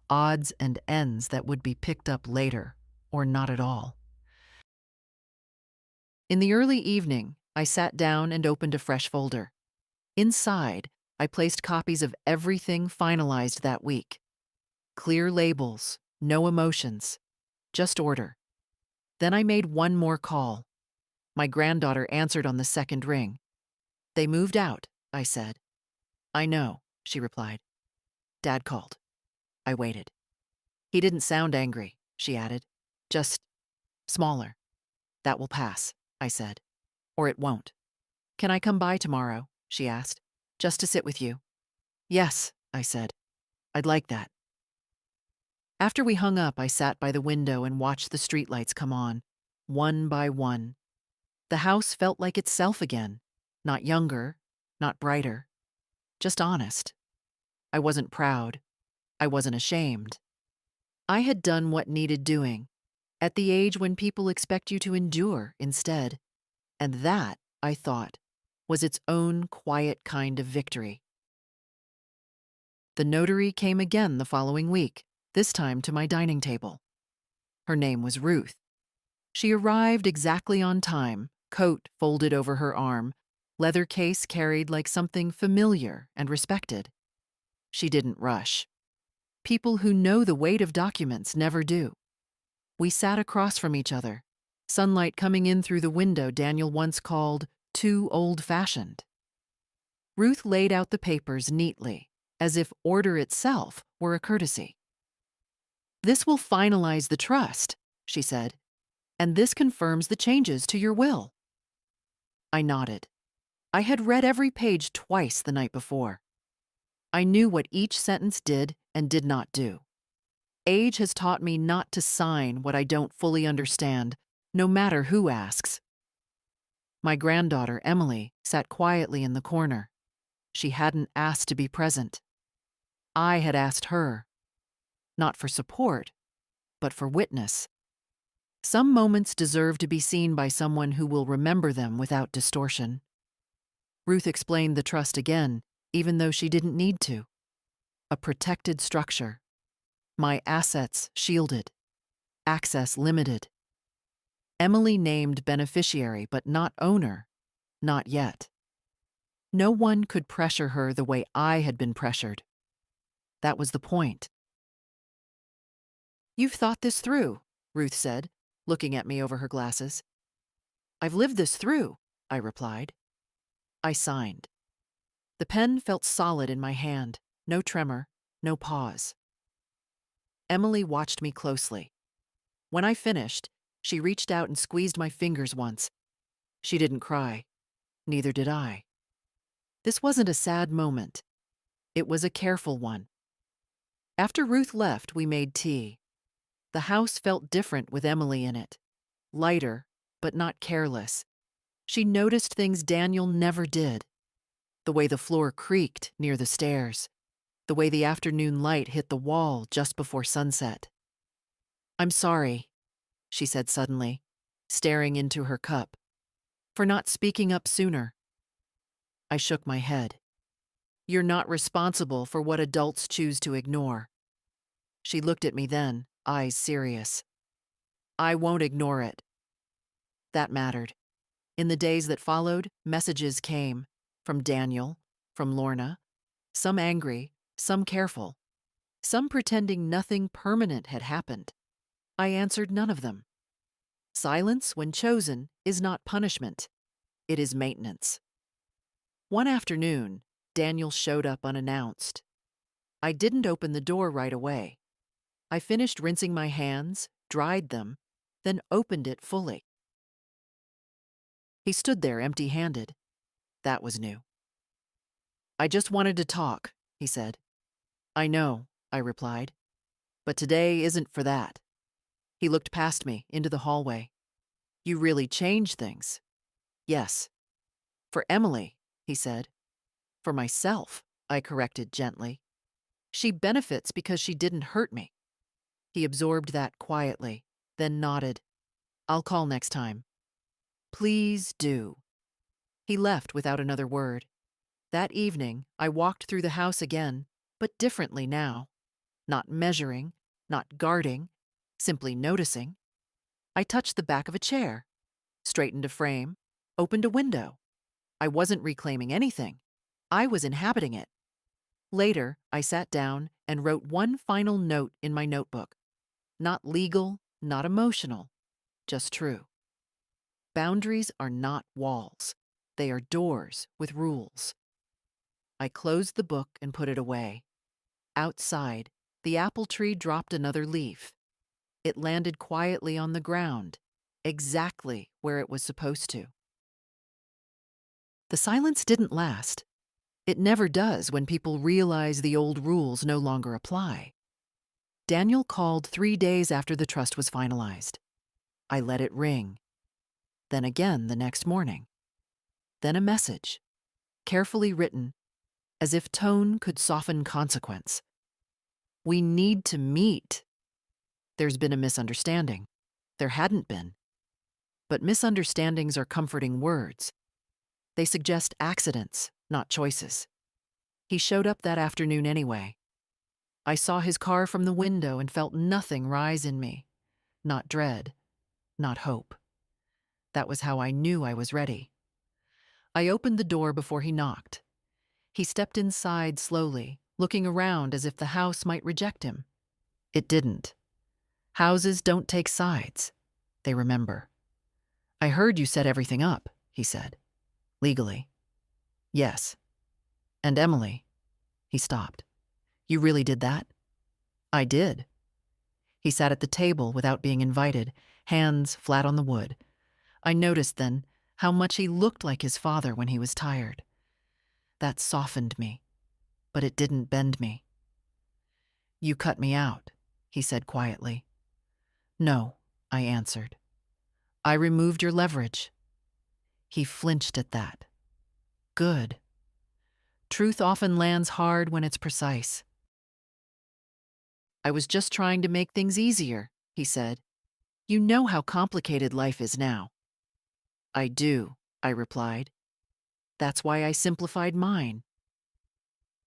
Speaker 1: odds and ends that would be picked up later, or not at all. In the early evening, I sat down and opened a fresh folder. Inside, I placed copies of everything finalized that week. Clear labels, no emotions, just order. Then I made one more call. My granddaughter answered on the second ring. "They moved out," I said. "I know," she replied. "Dad called." I waited. "He didn't sound angry," she added. "Just smaller." "That will pass," I said. "Or it won't." "Can I come by tomorrow?" she asked. "Just to sit with you." "Yes," I said. "I'd like that." After we hung up, I sat by the window and watched the streetlights come on, one by one. The house felt like itself again, not younger, not brighter, just honest. I wasn't proud. I wasn't ashamed. I had done what needed doing, at the age when people expect you to endure instead. And that, I thought, was its own quiet kind of victory. The notary came again the following week, this time to my dining table. Her name was Ruth. She arrived exactly on time, coat folded over her arm, leather case carried like something familiar and respected. She didn't rush. People who know the weight of documents never do. We sat across from each other, sunlight coming in through the window Daniel once called too old-fashioned. Ruth laid out the papers neatly, as if order itself were a courtesy. "This will finalize the trust," she said, "and this confirms the changes to your will." I nodded. I had read every page twice the night before. I knew what each sentence did and did not do. Age has taught me not to sign what I don't fully understand, no matter who asks. My granddaughter, Emily, sat quietly in the corner. She hadn't asked to be present. I had asked her, not for support, but for witness. Some moments deserve to be seen by someone who will remember them without distortion. Ruth explained the trust again, even though she didn't need to. A protected structure. My assets shielded. Access limited. Emily named beneficiary, but not owner. Not yet. No one could pressure her the way I had been pressured. That was the point. "You've thought this through," Ruth said, looking at me over her glasses. "I've lived this through," I replied. I signed. The pen felt solid in my hand, no tremor, no pause. Emily watched me closely. When I finished, she reached out and squeezed my fingers once. She didn't cry. Neither did I. This wasn't a sad moment. It was a careful one. After Ruth left, we made tea. The house felt different with Emily in it. Lighter, but not careless. She noticed things Daniel never did. The way the floor creaked near the stairs. The way the afternoon light hit the wall just before sunset. "I'm sorry," she said suddenly, staring into her cup, "for not speaking up sooner." I shook my head. "You're not responsible for what adults choose to ignore." She looked at me then, eyes serious. "I won't ignore it." That mattered. In the days that followed, messages came. From Daniel, from Lorna. Some angry, some careful. Some pretending nothing permanent had happened. I answered none of them. Silence, when chosen, is not punishment. It is maintenance. One afternoon, Daniel showed up unannounced. I didn't open the door right away. I finished rinsing my hands, dried them, then opened it fully. He stood there empty-handed. That was new. "I just wanted to talk," he said. "I know," I replied. "But today isn't for that." He looked past me, into the hallway. "You really changed things." "Yes." "For Emily," he said. "For myself," I corrected gently. "She benefits because she didn't hurt me." He absorbed that quietly, then nodded. "I'll call next time." "Please do." He left without another word. That evening, I walked through the house again, but differently now. Not measuring, not guarding, simply noticing. I touched the back of a chair, straightened a frame, opened a window. I wasn't reclaiming anything. I was inhabiting it. Later, I sat down and wrote one final note in my notebook. Not legal, not emotional, just true. Boundaries are not walls. They are doors with rules. I closed the book and put it away. Outside, the apple tree dropped another leaf. It landed quietly on the ground, exactly where it was supposed to. The silence didn't last. It never does when people realize the old rules no longer apply. Daniel called 3 days after the trust was finalized. I let it ring. Then again the next morning. Then a message, carefully written, as if tone could soften consequence. "We need to meet." There's been a misunderstanding. There hadn't been. But misunderstandings are comforting words. They suggest accidents, not choices. He showed up that afternoon anyway. I saw his car from the window and felt nothing rise in me. Not dread, not hope. That was how I knew I was ready. I opened the door before he knocked. He stepped inside slowly, looking around as if the house might reject him. It didn't. Houses don't take sides. They remember. "I heard you set everything up," he said. "Legally." "Yes." "And Emily." He stopped. "You really did that?" "I did." He sat at the table without being invited, hands flat on the wood. I noticed then how much he looked like his father when he was tired. That softened me, but it didn't bend me. "You cut me out," he said quietly. "No," I answered. "I removed your leverage." He flinched at that. Good. Truth often lands hard when it's precise. "I was just trying to make things easier," he said. "You know how complicated life is now." "I do," I replied. "That's why I simplified mine."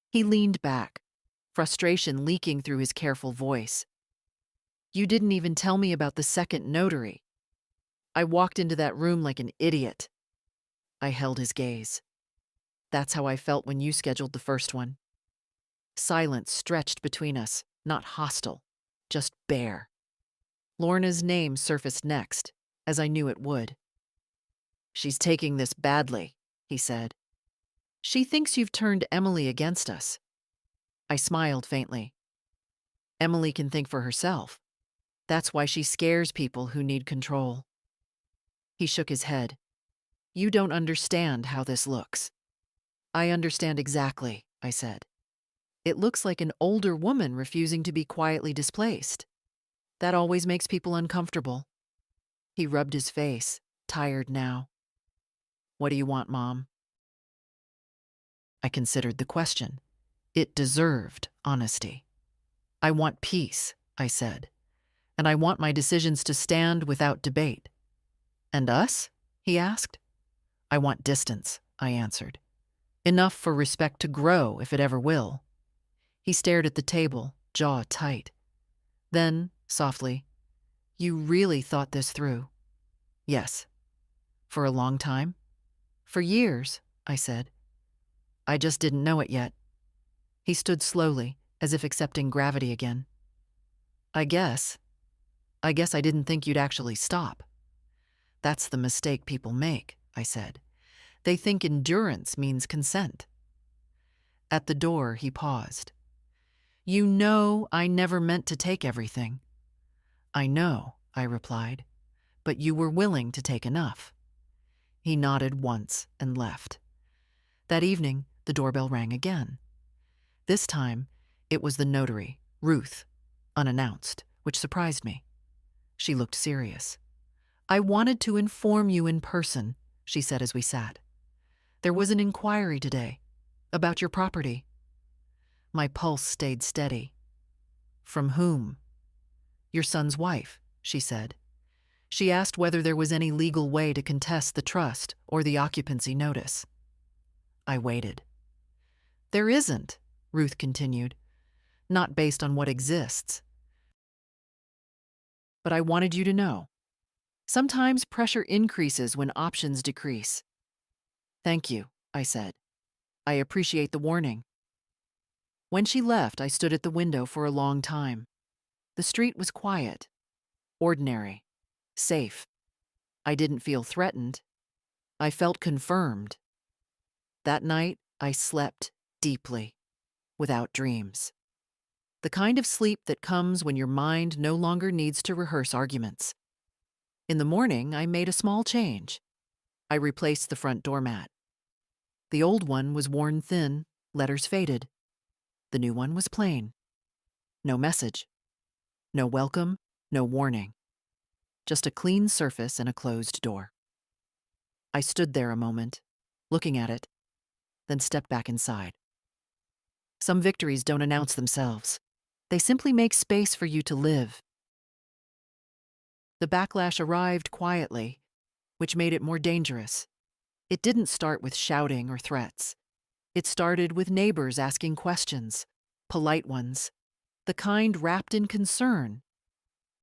Speaker 1: He leaned back, frustration leaking through his careful voice. "You didn't even tell me about the second notary." I walked into that room like an idiot. I held his gaze. That's how I felt when you scheduled the first one. Silence stretched between us, not hostile, just bare. Lorna's name surfaced next, as I knew it would. She's taking this badly, he said. She thinks you've turned Emily against us. I smiled faintly. Emily can think for herself. That's why she scares people who need control. He shook his head. You don't understand how this looks. I understand exactly, I said. It looks like an older woman refusing to be quietly displaced. That always makes people uncomfortable. He rubbed his face, tired now. What do you want, Mom? I considered the question. It deserved honesty. I want peace, I said, and I want my decisions to stand without debate. And us? He asked. I want distance, I answered. Enough for respect to grow if it ever will. He stared at the table, jaw tight. Then, softly, you really thought this through? Yes. For a long time? For years, I said. I just didn't know it yet. He stood slowly, as if accepting gravity again. I guess I didn't think you'd actually stop. That's the mistake people make, I said. They think endurance means consent. At the door, he paused. You know I never meant to take everything. I know, I replied, but you were willing to take enough. He nodded once and left. That evening, the doorbell rang again. This time, it was the notary, Ruth, unannounced, which surprised me. She looked serious. I wanted to inform you in person, she said as we sat. There was an inquiry today about your property. My pulse stayed steady. From whom? Your son's wife, she said. She asked whether there was any legal way to contest the trust or the occupancy notice. I waited. There isn't, Ruth continued, not based on what exists. But I wanted you to know. Sometimes pressure increases when options decrease. Thank you, I said. I appreciate the warning. When she left, I stood at the window for a long time. The street was quiet, ordinary, safe. I didn't feel threatened. I felt confirmed. That night, I slept deeply, without dreams. The kind of sleep that comes when your mind no longer needs to rehearse arguments. In the morning, I made a small change. I replaced the front doormat. The old one was worn thin, letters faded. The new one was plain. No message. No welcome, no warning. Just a clean surface and a closed door. I stood there a moment, looking at it, then stepped back inside. Some victories don't announce themselves. They simply make space for you to live. The backlash arrived quietly, which made it more dangerous. It didn't start with shouting or threats. It started with neighbors asking questions, polite ones, the kind wrapped in concern.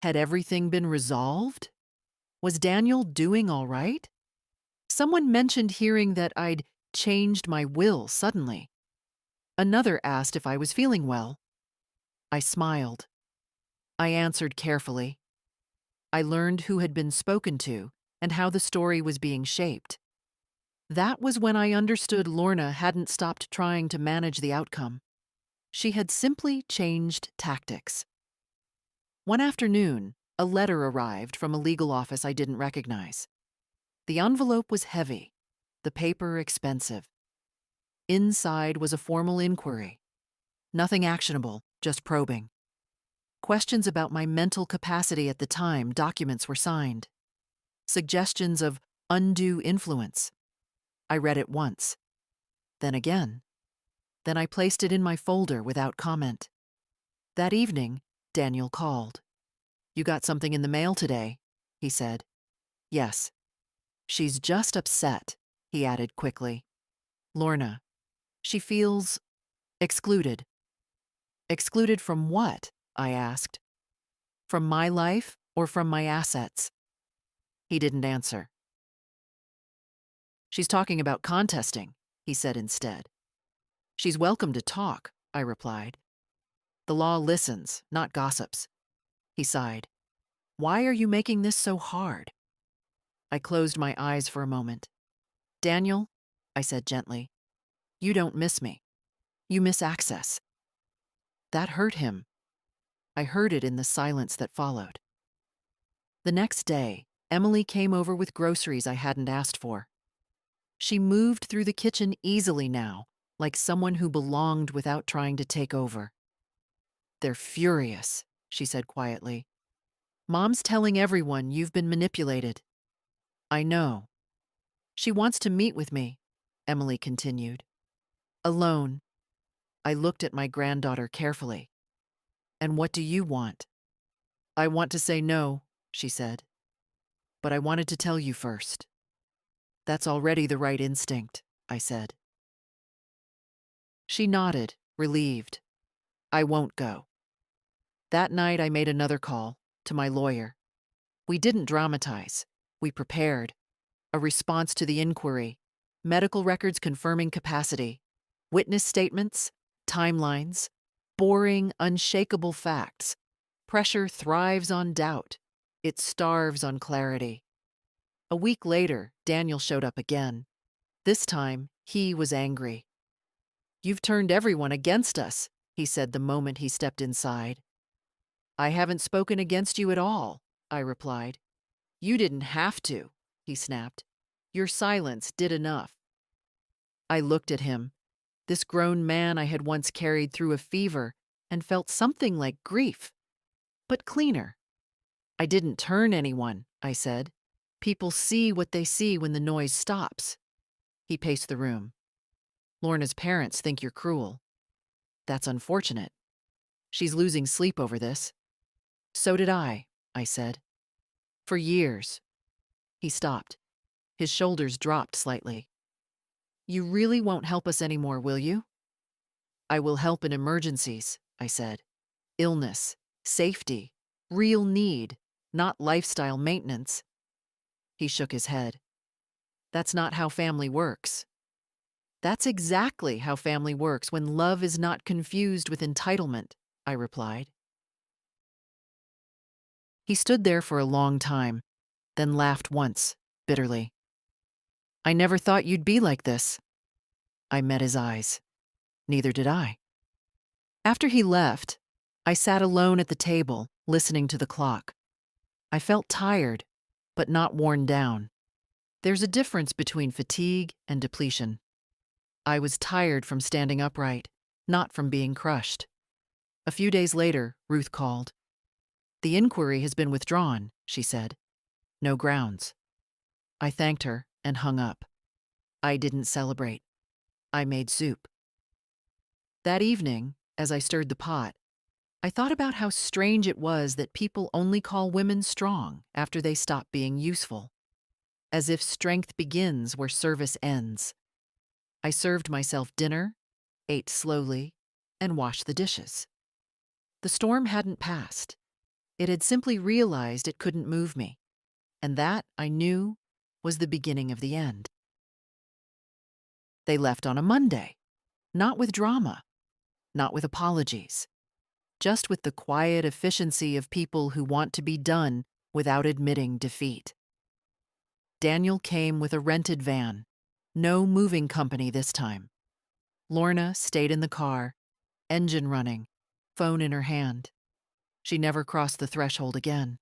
Speaker 1: Had everything been resolved? Was Daniel doing all right? Someone mentioned hearing that I'd changed my will suddenly. Another asked if I was feeling well. I smiled. I answered carefully. I learned who had been spoken to and how the story was being shaped. That was when I understood Lorna hadn't stopped trying to manage the outcome. She had simply changed tactics. One afternoon, a letter arrived from a legal office I didn't recognize. The envelope was heavy, the paper expensive. Inside was a formal inquiry. Nothing actionable, just probing. Questions about my mental capacity at the time documents were signed. Suggestions of undue influence. I read it once. Then again. Then I placed it in my folder without comment. That evening, Daniel called. You got something in the mail today, he said. Yes. She's just upset, he added quickly. Lorna. She feels excluded. Excluded from what? I asked. From my life or from my assets? He didn't answer. "She's talking about contesting," he said instead. "She's welcome to talk," I replied. "The law listens, not gossips." He sighed. "Why are you making this so hard?" I closed my eyes for a moment. "Daniel," I said gently, "you don't miss me. You miss access." That hurt him. I heard it in the silence that followed. The next day, Emily came over with groceries I hadn't asked for. She moved through the kitchen easily now, like someone who belonged without trying to take over. "They're furious," she said quietly. "Mom's telling everyone you've been manipulated." "I know." "She wants to meet with me," Emily continued. "Alone." I looked at my granddaughter carefully. "And what do you want?" "I want to say no," she said. "But I wanted to tell you first." "That's already the right instinct," I said. She nodded, relieved. "I won't go." That night I made another call, to my lawyer. We didn't dramatize. We prepared. A response to the inquiry, medical records confirming capacity, witness statements, timelines, boring, unshakable facts. Pressure thrives on doubt. It starves on clarity. A week later, Daniel showed up again. This time, he was angry. "You've turned everyone against us," he said the moment he stepped inside. "I haven't spoken against you at all," I replied. "You didn't have to," he snapped. "Your silence did enough." I looked at him, this grown man I had once carried through a fever, and felt something like grief, but cleaner. "I didn't turn anyone," I said. "People see what they see when the noise stops." He paced the room. "Lorna's parents think you're cruel." "That's unfortunate. She's losing sleep over this." "So did I said. "For years." He stopped. His shoulders dropped slightly. "You really won't help us anymore, will you?" "I will help in emergencies," I said. "Illness, safety, real need, not lifestyle maintenance." He shook his head. "That's not how family works." "That's exactly how family works when love is not confused with entitlement," I replied. He stood there for a long time, then laughed once, bitterly. "I never thought you'd be like this." I met his eyes. Neither did I. After he left, I sat alone at the table, listening to the clock. I felt tired, but not worn down. There's a difference between fatigue and depletion. I was tired from standing upright, not from being crushed. A few days later, Ruth called. "The inquiry has been withdrawn," she said. "No grounds." I thanked her and hung up. I didn't celebrate. I made soup. That evening, as I stirred the pot, I thought about how strange it was that people only call women strong after they stop being useful, as if strength begins where service ends. I served myself dinner, ate slowly, and washed the dishes. The storm hadn't passed. It had simply realized it couldn't move me, and that, I knew, was the beginning of the end. They left on a Monday, not with drama, not with apologies, just with the quiet efficiency of people who want to be done without admitting defeat. Daniel came with a rented van, no moving company this time. Lorna stayed in the car, engine running, phone in her hand. She never crossed the threshold again.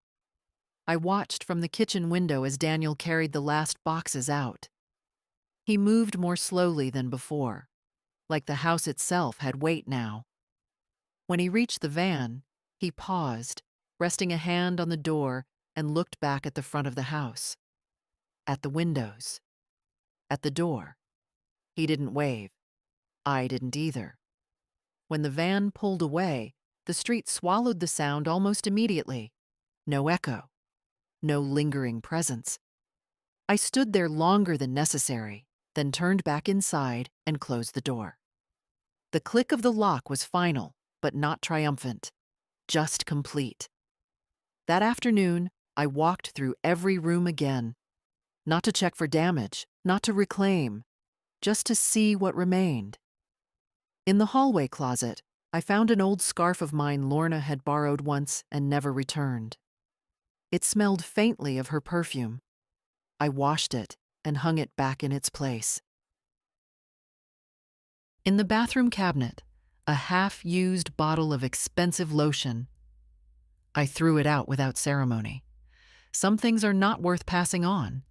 Speaker 1: I watched from the kitchen window as Daniel carried the last boxes out. He moved more slowly than before, like the house itself had weight now. When he reached the van, he paused, resting a hand on the door, and looked back at the front of the house. At the windows. At the door. He didn't wave. I didn't either. When the van pulled away, the street swallowed the sound almost immediately. No echo. No lingering presence. I stood there longer than necessary, then turned back inside and closed the door. The click of the lock was final, but not triumphant. Just complete. That afternoon, I walked through every room again, not to check for damage, not to reclaim, just to see what remained. In the hallway closet, I found an old scarf of mine Lorna had borrowed once and never returned. It smelled faintly of her perfume. I washed it and hung it back in its place. In the bathroom cabinet, a half-used bottle of expensive lotion. I threw it out without ceremony. Some things are not worth passing on.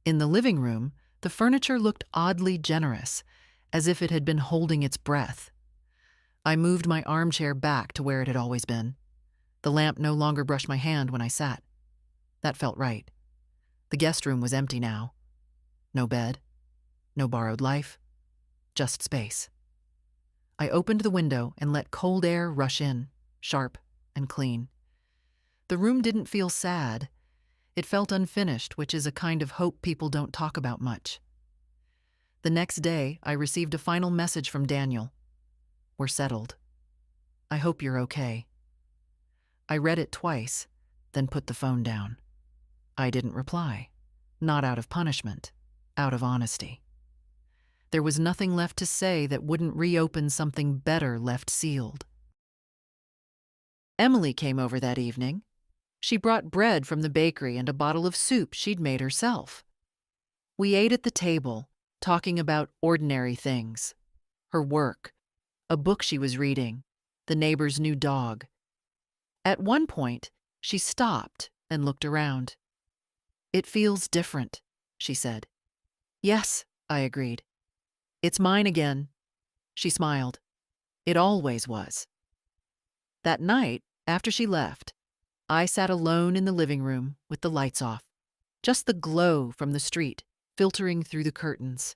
Speaker 1: In the living room, the furniture looked oddly generous, as if it had been holding its breath. I moved my armchair back to where it had always been. The lamp no longer brushed my hand when I sat. That felt right. The guest room was empty now. No bed, no borrowed life, just space. I opened the window and let cold air rush in, sharp and clean. The room didn't feel sad. It felt unfinished, which is a kind of hope people don't talk about much. The next day, I received a final message from Daniel. "We're settled. I hope you're okay." I read it twice, then put the phone down. I didn't reply, not out of punishment, out of honesty. There was nothing left to say that wouldn't reopen something better left sealed. Emily came over that evening. She brought bread from the bakery and a bottle of soup she'd made herself. We ate at the table, talking about ordinary things. Her work, a book she was reading, the neighbor's new dog. At one point, she stopped and looked around. "It feels different," she said. "Yes," I agreed. "It's mine again." She smiled. "It always was." That night, after she left, I sat alone in the living room with the lights off, just the glow from the street filtering through the curtains.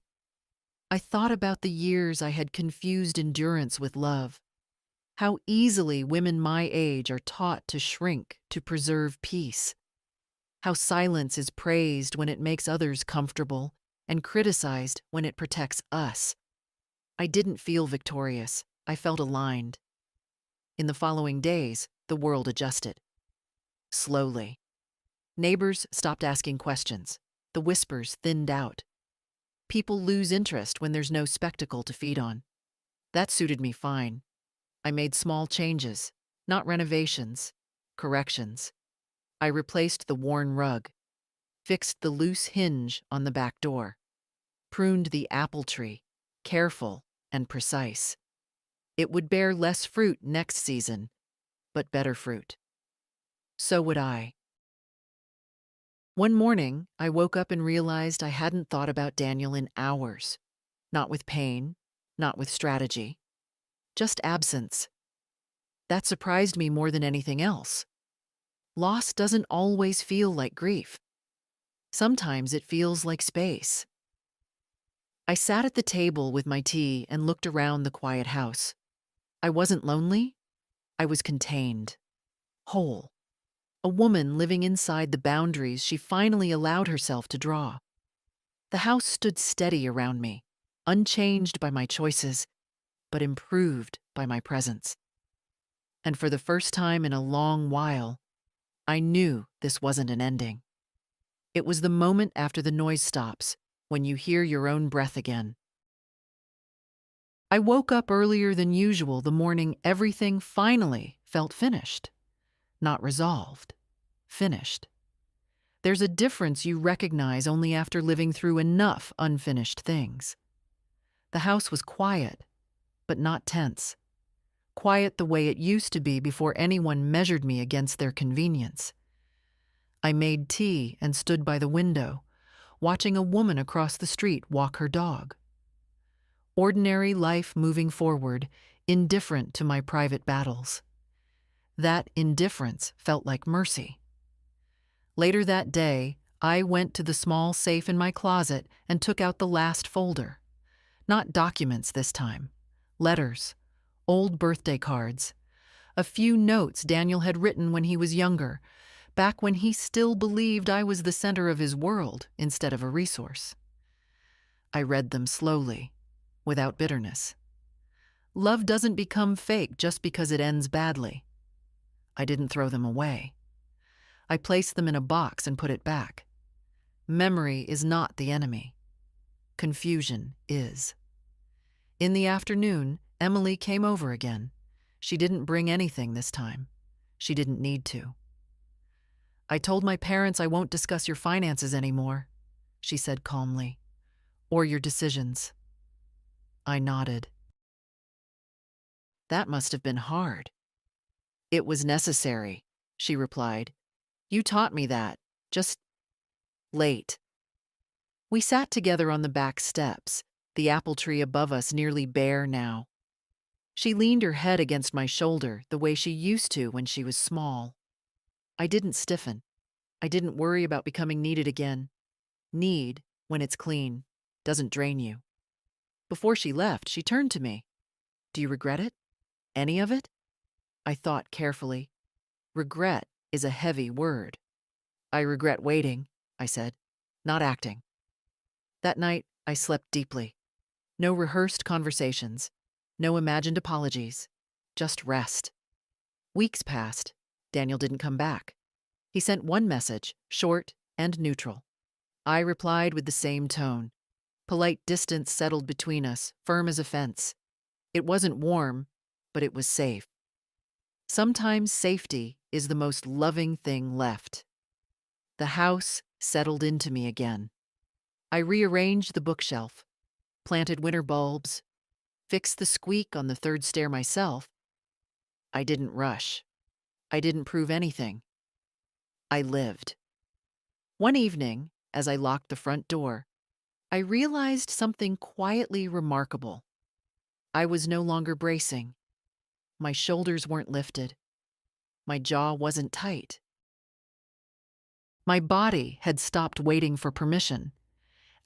Speaker 1: I thought about the years I had confused endurance with love, how easily women my age are taught to shrink to preserve peace, how silence is praised when it makes others comfortable and criticized when it protects us. I didn't feel victorious. I felt aligned. In the following days, the world adjusted. Slowly. Neighbors stopped asking questions. The whispers thinned out. People lose interest when there's no spectacle to feed on. That suited me fine. I made small changes, not renovations, corrections. I replaced the worn rug, fixed the loose hinge on the back door, pruned the apple tree, careful and precise. It would bear less fruit next season, but better fruit. So would I. One morning, I woke up and realized I hadn't thought about Daniel in hours. Not with pain, not with strategy, just absence. That surprised me more than anything else. Loss doesn't always feel like grief. Sometimes it feels like space. I sat at the table with my tea and looked around the quiet house. I wasn't lonely. I was contained, whole. A woman living inside the boundaries she finally allowed herself to draw. The house stood steady around me, unchanged by my choices, but improved by my presence. And for the first time in a long while, I knew this wasn't an ending. It was the moment after the noise stops, when you hear your own breath again. I woke up earlier than usual the morning everything finally felt finished. Not resolved, finished. There's a difference you recognize only after living through enough unfinished things. The house was quiet, but not tense. Quiet the way it used to be before anyone measured me against their convenience. I made tea and stood by the window, watching a woman across the street walk her dog. Ordinary life moving forward, indifferent to my private battles. That indifference felt like mercy. Later that day, I went to the small safe in my closet and took out the last folder. Not documents this time. Letters, old birthday cards, a few notes Daniel had written when he was younger, back when he still believed I was the center of his world instead of a resource. I read them slowly, without bitterness. Love doesn't become fake just because it ends badly. I didn't throw them away. I placed them in a box and put it back. Memory is not the enemy. Confusion is. In the afternoon, Emily came over again. She didn't bring anything this time. She didn't need to. I told my parents I won't discuss your finances anymore, she said calmly, or your decisions. I nodded. That must have been hard. It was necessary, she replied. You taught me that. Just late. We sat together on the back steps, the apple tree above us nearly bare now. She leaned her head against my shoulder the way she used to when she was small. I didn't stiffen. I didn't worry about becoming needed again. Need, when it's clean, doesn't drain you. Before she left, she turned to me. Do you regret it? Any of it? I thought carefully. Regret is a heavy word. I regret waiting, I said, not acting. That night, I slept deeply. No rehearsed conversations, no imagined apologies, just rest. Weeks passed. Daniel didn't come back. He sent one message, short and neutral. I replied with the same tone. Polite distance settled between us, firm as a fence. It wasn't warm, but it was safe. Sometimes safety is the most loving thing left. The house settled into me again. I rearranged the bookshelf, planted winter bulbs, fixed the squeak on the third stair myself. I didn't rush. I didn't prove anything. I lived. One evening, as I locked the front door, I realized something quietly remarkable. I was no longer bracing. My shoulders weren't lifted. My jaw wasn't tight. My body had stopped waiting for permission.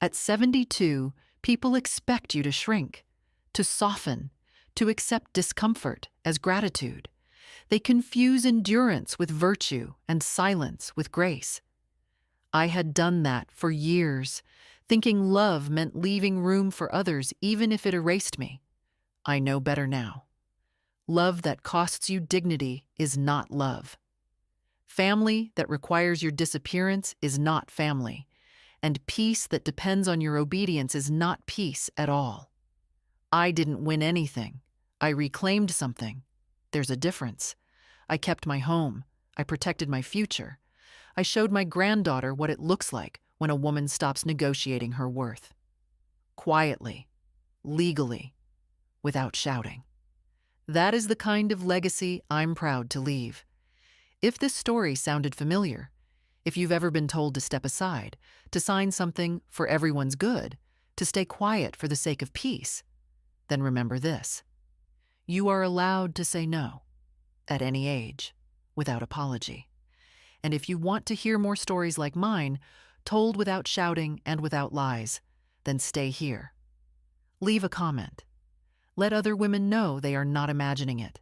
Speaker 1: At 72, people expect you to shrink, to soften, to accept discomfort as gratitude. They confuse endurance with virtue and silence with grace. I had done that for years, thinking love meant leaving room for others even if it erased me. I know better now. Love that costs you dignity is not love. Family that requires your disappearance is not family, and peace that depends on your obedience is not peace at all. I didn't win anything. I reclaimed something. There's a difference. I kept my home. I protected my future. I showed my granddaughter what it looks like when a woman stops negotiating her worth. Quietly, legally, without shouting. That is the kind of legacy I'm proud to leave. If this story sounded familiar, if you've ever been told to step aside, to sign something for everyone's good, to stay quiet for the sake of peace, then remember this. You are allowed to say no, at any age, without apology. And if you want to hear more stories like mine, told without shouting and without lies, then stay here. Leave a comment. Let other women know they are not imagining it.